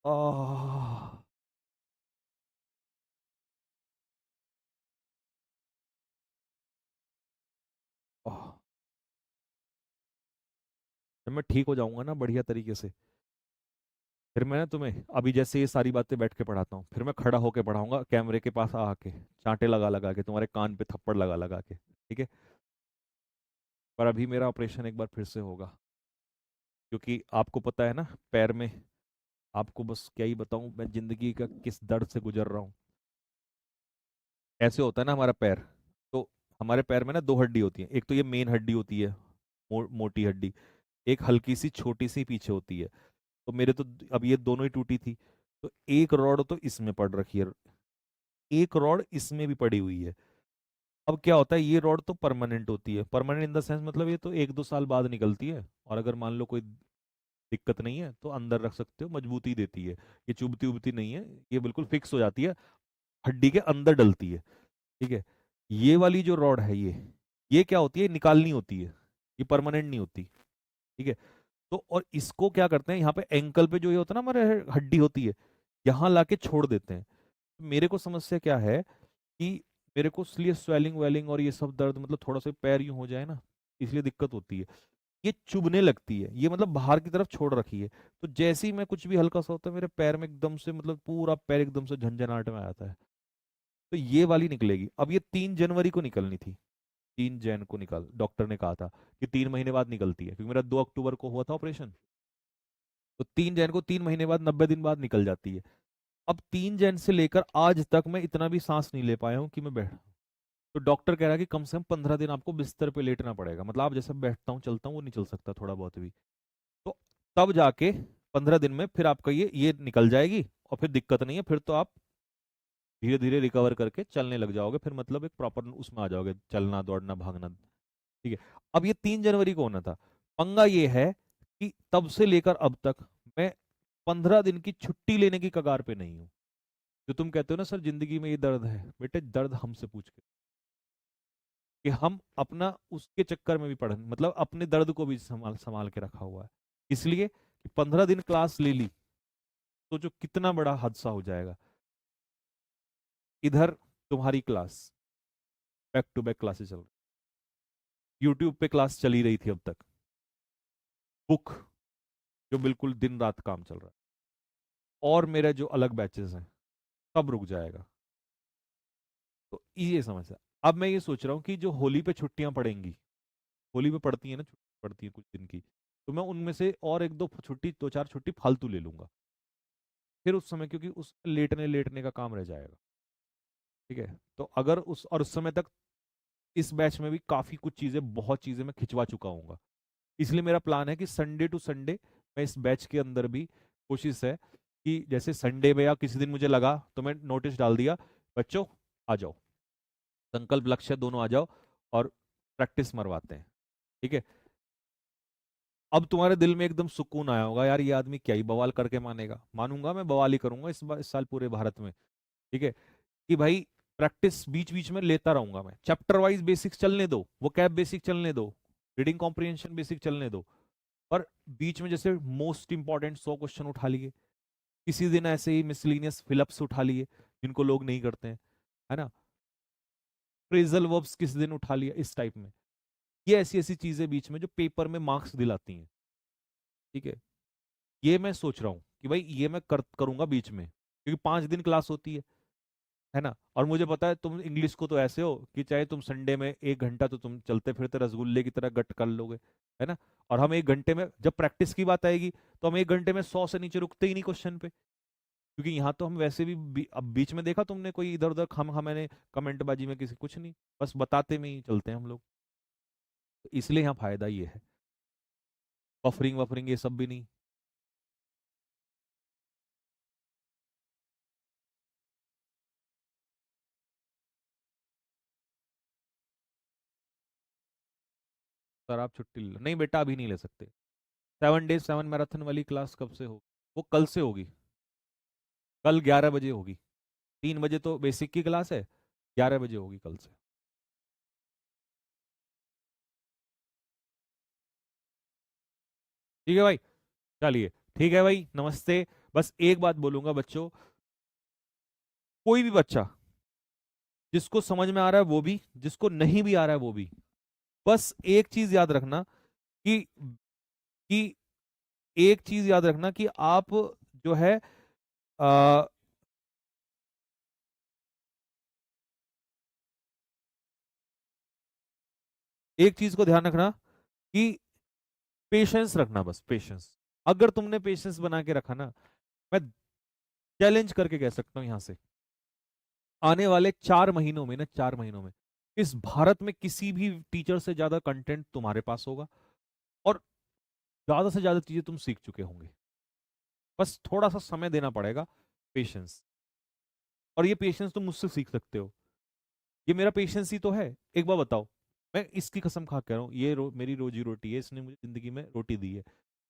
आह, आह। जब मैं ठीक हो जाऊंगा ना बढ़िया तरीके से, फिर मैं ना तुम्हें अभी जैसे ये सारी बातें बैठ के पढ़ाता हूँ, फिर मैं खड़ा होके पढ़ाऊंगा कैमरे के पास आके, चांटे लगा लगा के, तुम्हारे कान पे थप्पड़ लगा लगा के। ठीक है, पर अभी मेरा ऑपरेशन एक बार फिर से होगा, क्योंकि आपको पता है ना पैर में, आपको बस क्या ही बताऊं मैं जिंदगी का किस दर्द से गुजर रहा हूँ। ऐसे होता है ना हमारा पैर, तो हमारे पैर में ना दो हड्डी होती है, एक तो ये मेन हड्डी होती है, मोटी हड्डी, एक हल्की सी छोटी सी पीछे होती है। तो मेरे तो अब ये दोनों ही टूटी थी, तो एक रॉड तो इसमें पड़ रखी है, एक रॉड इसमें भी पड़ी हुई है। अब क्या होता है, ये रॉड तो परमानेंट होती है, परमानेंट इन द सेंस मतलब ये तो एक दो साल बाद निकलती है, और अगर मान लो कोई दिक्कत नहीं है तो अंदर रख सकते हो, मजबूती देती है, ये चुभती उबती नहीं है, ये बिल्कुल फिक्स हो जाती है, हड्डी के अंदर डलती है। ठीक है, ये वाली जो रॉड है ये क्या होती है, निकालनी होती है, ये परमानेंट नहीं होती। ठीक है, तो और इसको क्या करते हैं, यहाँ पे एंकल पे जो ये होता है ना हमारे हड्डी होती है, यहाँ लाके छोड़ देते हैं। मेरे को समस्या क्या है कि मेरे को इसलिए स्वेलिंग वेलिंग और ये सब दर्द, मतलब थोड़ा सा पैर यूं हो जाए ना, इसलिए दिक्कत होती है, ये चुभने लगती है, ये मतलब बाहर की तरफ छोड़ रखी है। तो जैसे ही मैं कुछ भी हल्का सा होता है मेरे पैर में एकदम से, मतलब पूरा पैर एकदम से झंझनाहट में आ जाता है। तो ये वाली निकलेगी, अब ये 3 जनवरी को निकलनी थी, 3 जैन को निकल, डॉक्टर ने कहा था कि 3 महीने बाद निकलती है, क्योंकि मेरा 2 अक्टूबर को हुआ था ऑपरेशन। तो 3 जैन को 3 महीने बाद, 90 दिन बाद निकल जाती है। अब 3 जैन से लेकर आज तक मैं इतना भी सांस नहीं ले पाया हूँ कि मैं बैठ, तो डॉक्टर कह रहा है कि कम से कम 15 दिन आपको बिस्तर पे लेटना पड़ेगा, मतलब आप जैसा बैठता हूँ चलता हूँ वो नहीं चल सकता थोड़ा बहुत भी। तो तब जाके 15 दिन में फिर आपका ये निकल जाएगी, और फिर दिक्कत नहीं है, फिर तो आप धीरे धीरे रिकवर करके चलने लग जाओगे, फिर मतलब एक प्रॉपर उसमें आ जाओगे, चलना दौड़ना भागना। ठीक है, अब ये 3 जनवरी को होना था। पंगा ये है कि तब से लेकर अब तक मैं 15 दिन की छुट्टी लेने की कगार पे नहीं हूँ। जो तुम कहते हो ना सर जिंदगी में ये दर्द है, बेटे दर्द हमसे पूछ के, कि हम अपना उसके चक्कर में भी पढ़, मतलब अपने दर्द को भी संभाल संभाल के रखा हुआ है, इसलिए कि 15 दिन क्लास ले ली तो जो कितना बड़ा हादसा हो जाएगा। इधर तुम्हारी class, back to back classes चल रही, यूट्यूब पे क्लास चली रही थी अब तक, बुक जो बिल्कुल दिन रात काम चल रहा है, और मेरे जो अलग बैचेस हैं सब रुक जाएगा। तो ये समस्या। अब मैं ये सोच रहा हूँ कि जो होली पे छुट्टियां पड़ेंगी, होली पे पड़ती है ना, छुट्टी पड़ती है कुछ दिन की, तो मैं उनमें से और एक दो छुट्टी, दो चार छुट्टी फालतू ले लूंगा, फिर उस समय, क्योंकि उस लेटने लेटने का काम रह जाएगा। ठीक है, तो अगर उस समय तक इस बैच में भी काफी कुछ चीजें, बहुत चीजें मैं खिंचवा चुका हूँ, इसलिए मेरा प्लान है कि संडे टू संडे मैं इस बैच के अंदर भी, कोशिश है कि जैसे संडे में या किसी दिन मुझे लगा तो मैं नोटिस डाल दिया, बच्चों आ जाओ, संकल्प लक्ष्य दोनों आ जाओ और प्रैक्टिस मरवाते हैं। ठीक है, अब तुम्हारे दिल में एकदम सुकून आया होगा, यार ये आदमी क्या ही बवाल करके मानेगा, मानूंगा, मैं बवाल ही करूंगा इस बार, इस साल पूरे भारत में। ठीक है, कि भाई प्रैक्टिस बीच बीच में लेता रहूंगा मैं, चैप्टर वाइज बेसिक्स चलने दो, वो कैब बेसिक चलने दो, रीडिंग कॉम्प्रिहेंशन बेसिक चलने दो, और बीच में जैसे मोस्ट इंपॉर्टेंट 100 क्वेश्चन उठा लिए, किसी दिन ऐसे ही मिसलिनियस फिलअप्स उठा लिए जिनको लोग नहीं करते हैं, है ना। फ्रेजल वर्ब्स किस दिन उठा लिया, इस टाइप में। ये ऐसी ऐसी चीजें बीच में जो पेपर में मार्क्स दिलाती हैं। ठीक है, ये मैं सोच रहा हूँ कि भाई ये मैं करूंगा बीच में, क्योंकि 5 दिन क्लास होती है ना। और मुझे पता है तुम इंग्लिश को तो ऐसे हो कि चाहे तुम संडे में 1 घंटा तो तुम चलते फिरते रसगुल्ले की तरह गट कर लोगे, है ना। और हम 1 घंटे में जब प्रैक्टिस की बात आएगी तो हम 1 घंटे में 100 से नीचे रुकते ही नहीं क्वेश्चन पे, क्योंकि यहाँ तो हम वैसे भी अब बीच में देखा तुमने कोई इधर उधर खम मैंने कमेंटबाजी में किसी कुछ नहीं, बस बताते में ही चलते हैं हम लोग। तो इसलिए यहाँ फायदा ये है, बफरिंग वफरिंग ये सब भी नहीं। सर आप छुट्टी ले लो, नहीं बेटा अभी नहीं ले सकते। 7 days 7 मैराथन वाली क्लास कब से होगी? वो कल से होगी, कल 11 बजे होगी। 3 बजे तो बेसिक की क्लास है, 11 बजे होगी कल से। ठीक है भाई, चलिए ठीक है भाई, नमस्ते। बस एक बात बोलूंगा बच्चों, कोई भी बच्चा जिसको समझ में आ रहा है वो भी, जिसको नहीं भी आ रहा है वो भी, बस एक चीज याद रखना कि एक चीज याद रखना कि आप जो है आ, एक चीज को ध्यान रखना कि पेशेंस रखना, बस पेशेंस। अगर तुमने पेशेंस बना के रखा ना, मैं चैलेंज करके कह सकता हूं यहां से, आने वाले 4 महीनों में ना, 4 महीनों में इस भारत में किसी भी टीचर से ज्यादा कंटेंट तुम्हारे पास होगा, और ज्यादा से ज्यादा चीजें तुम सीख चुके होंगे। बस थोड़ा सा समय देना पड़ेगा, पेशेंस। और ये पेशेंस तुम मुझसे सीख सकते हो, ये मेरा पेशेंस ही तो है। एक बार बताओ, मैं इसकी कसम खा कह रहा हूँ, ये मेरी रोजी रोटी है, इसने मुझे जिंदगी में रोटी दी है।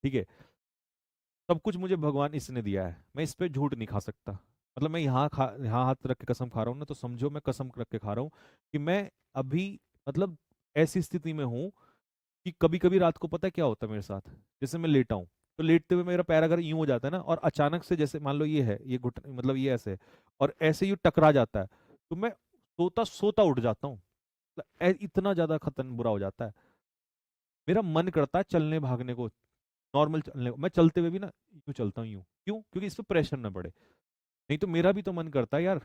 ठीक है, सब कुछ मुझे भगवान इसने दिया है, मैं इस पे झूठ नहीं खा सकता। मतलब मैं यहाँ हाथ रख के कसम खा रहा हूँ ना, तो समझो मैं कसम रख के खा रहा हूँ कि मैं अभी, मतलब ऐसी स्थिति में हूँ कि कभी कभी रात को पता है क्या होता है मेरे साथ, जैसे मैं लेटा हूँ, तो लेटते हुए मेरा पैर अगर यूं हो जाता है ना, और अचानक से जैसे मान लो ये है, ये घुट मतलब ये ऐसे है, और ऐसे यूं टकरा जाता है, तो मैं सोता सोता उठ जाता हूँ। मतलब इतना ज्यादा खतरन बुरा हो जाता है, मेरा मन करता है चलने भागने को, नॉर्मल चलने को। मैं चलते हुए भी ना यूं चलता हूँ, यूं क्यों? क्योंकि इस पे प्रेशर ना पड़े। नहीं तो मेरा भी तो मन करता है यार,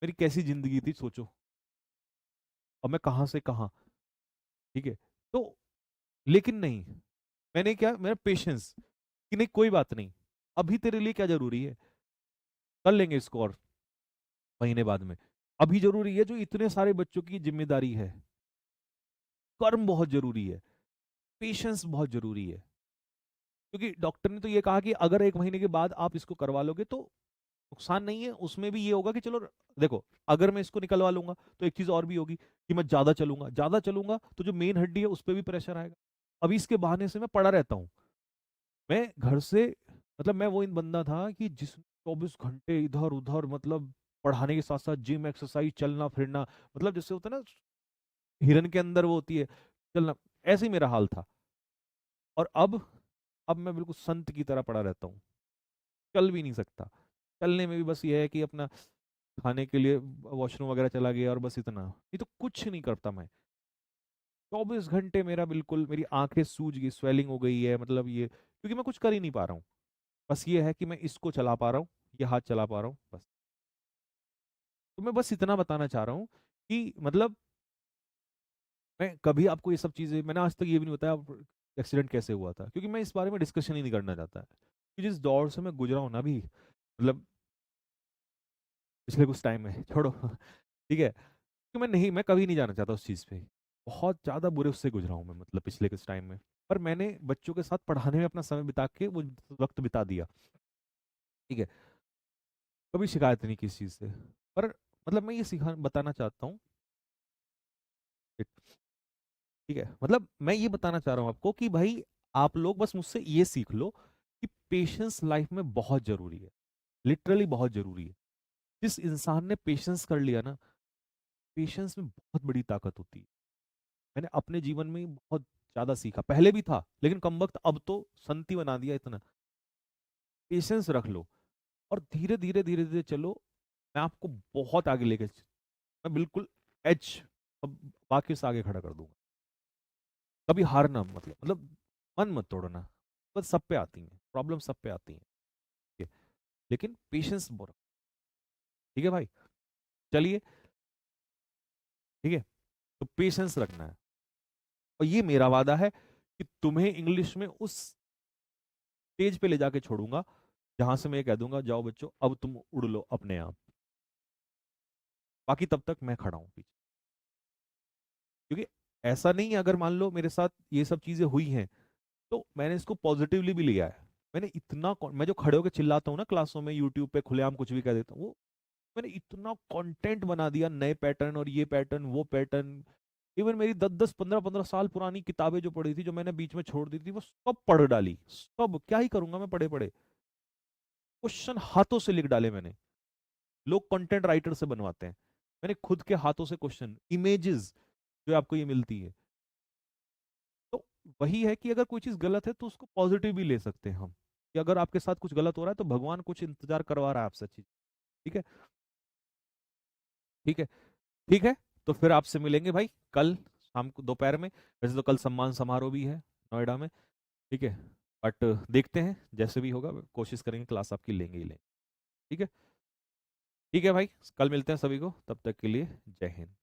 मेरी कैसी जिंदगी थी सोचो, और मैं कहाँ से कहाँ। ठीक है, तो लेकिन नहीं, मैंने क्या, मेरा पेशेंस कि नहीं कोई बात नहीं, अभी तेरे लिए क्या जरूरी है, कर लेंगे इसको और महीने बाद में। अभी जरूरी है जो इतने सारे बच्चों की जिम्मेदारी है, कर्म बहुत जरूरी है, पेशेंस बहुत जरूरी है। क्योंकि डॉक्टर ने तो ये कहा कि अगर 1 महीने के बाद आप इसको करवा लोगे तो नुकसान नहीं है, उसमें भी ये होगा कि चलो देखो, अगर मैं इसको निकलवा लूंगा तो एक चीज और भी होगी कि मैं ज्यादा चलूंगा, ज्यादा चलूंगा तो जो मेन हड्डी है उस पर भी प्रेशर आएगा। अभी इसके बहाने से मैं पड़ा रहता हूँ, मैं घर से, मतलब मैं वो इन बंदा था कि जिस 24 घंटे इधर उधर, मतलब पढ़ाने के साथ साथ जिम एक्सरसाइज चलना फिरना, मतलब जैसे होता है ना हिरन के अंदर वो होती है चलना, ऐसे ही मेरा हाल था। और अब मैं बिल्कुल संत की तरह पड़ा रहता हूँ, चल भी नहीं सकता। चलने में भी बस ये है कि अपना खाने के लिए वॉशरूम वगैरह चला गया, और बस इतना, ये तो कुछ नहीं करता मैं। 24 घंटे मेरा बिल्कुल, मेरी आंखें सूज गई, स्वेलिंग हो गई है, मतलब ये क्योंकि मैं कुछ कर ही नहीं पा रहा हूँ। बस ये है कि मैं इसको चला पा रहा हूँ, ये हाथ चला पा रहा हूँ बस। तो मैं बस इतना बताना चाह रहा हूँ कि मतलब मैं कभी आपको ये सब चीज़ें, मैंने आज तक ये भी नहीं बताया एक्सीडेंट कैसे हुआ था, क्योंकि मैं इस बारे में डिस्कशन ही नहीं करना चाहता कि जिस दौर से मैं गुजरा हूँ ना अभी, मतलब पिछले कुछ टाइम में छोड़ो ठीक है, कि मैं नहीं, मैं कभी नहीं जाना चाहता उस चीज़ पे। बहुत ज़्यादा बुरे उससे गुजरा हूँ मैं, मतलब पिछले कुछ टाइम में। पर मैंने बच्चों के साथ पढ़ाने में अपना समय बिता के वो वक्त बिता दिया। ठीक है, कभी शिकायत नहीं किसी चीज़ से। पर मतलब मैं ये सिखा बताना चाहता हूँ, ठीक है, मतलब मैं ये बताना चाह रहा हूँ आपको कि भाई आप लोग बस मुझसे ये सीख लो कि पेशेंस लाइफ में बहुत जरूरी है, लिटरली बहुत जरूरी है। जिस इंसान ने पेशेंस कर लिया ना, पेशेंस में बहुत बड़ी ताकत होती है। मैंने अपने जीवन में बहुत ज्यादा सीखा, पहले भी था लेकिन कम वक्त, अब तो संति बना दिया इतना। पेशेंस रख लो और धीरे धीरे धीरे धीरे चलो, मैं आपको बहुत आगे लेके मैं बिल्कुल एच, अब बाकी से आगे खड़ा कर दूंगा। कभी हारना मतलब मन मत तोड़ना, बस सब पे आती है प्रॉब्लम, सब पे आती है, ठीक है? लेकिन पेशेंस बहुत, ठीक है भाई, चलिए, ठीक है, तो पेशेंस रखना है। और ये मेरा वादा है कि तुम्हें इंग्लिश में उस स्टेज पे ले जाके छोड़ूंगा जहां से मैं ये कह दूंगा जाओ बच्चों अब तुम उड़ लो अपने आप। बाकी तब तक मैं खड़ा हूं पीछे, क्योंकि ऐसा नहीं है, अगर मान लो मेरे साथ ये सब चीजें हुई हैं तो मैंने इसको पॉजिटिवली भी लिया है। मैंने इतना मैं जो खड़े होकर चिल्लाता हूँ ना क्लासों में, यूट्यूब पे खुलेआम कुछ भी कह देता हूँ, वो मैंने इतना कंटेंट बना दिया, नए पैटर्न और ये पैटर्न वो पैटर्न। इवन मेरी 10-10 15-15 साल पुरानी किताबें जो पढ़ी थी, जो मैंने बीच में छोड़ दी थी, वो सब पढ़ डाली। सब क्या ही करूंगा मैं पढ़े पढ़े, क्वेश्चन हाथों से लिख डाले मैंने। लोग कंटेंट राइटर से बनवाते हैं, मैंने खुद के हाथों से क्वेश्चन, इमेजेस जो आपको ये मिलती है। तो वही है कि अगर कोई चीज गलत है तो उसको पॉजिटिव भी ले सकते हैं हम, कि अगर आपके साथ कुछ गलत हो रहा है तो भगवान कुछ इंतजार करवा रहा है आपसे चीज, ठीक है? ठीक है, ठीक है। तो फिर आपसे मिलेंगे भाई कल शाम को दोपहर में। वैसे तो कल सम्मान समारोह भी है नोएडा में, ठीक है, बट देखते हैं जैसे भी होगा, कोशिश करेंगे क्लास आपकी लेंगे ही लेंगे, ठीक है? ठीक है भाई, कल मिलते हैं सभी को, तब तक के लिए जय हिंद।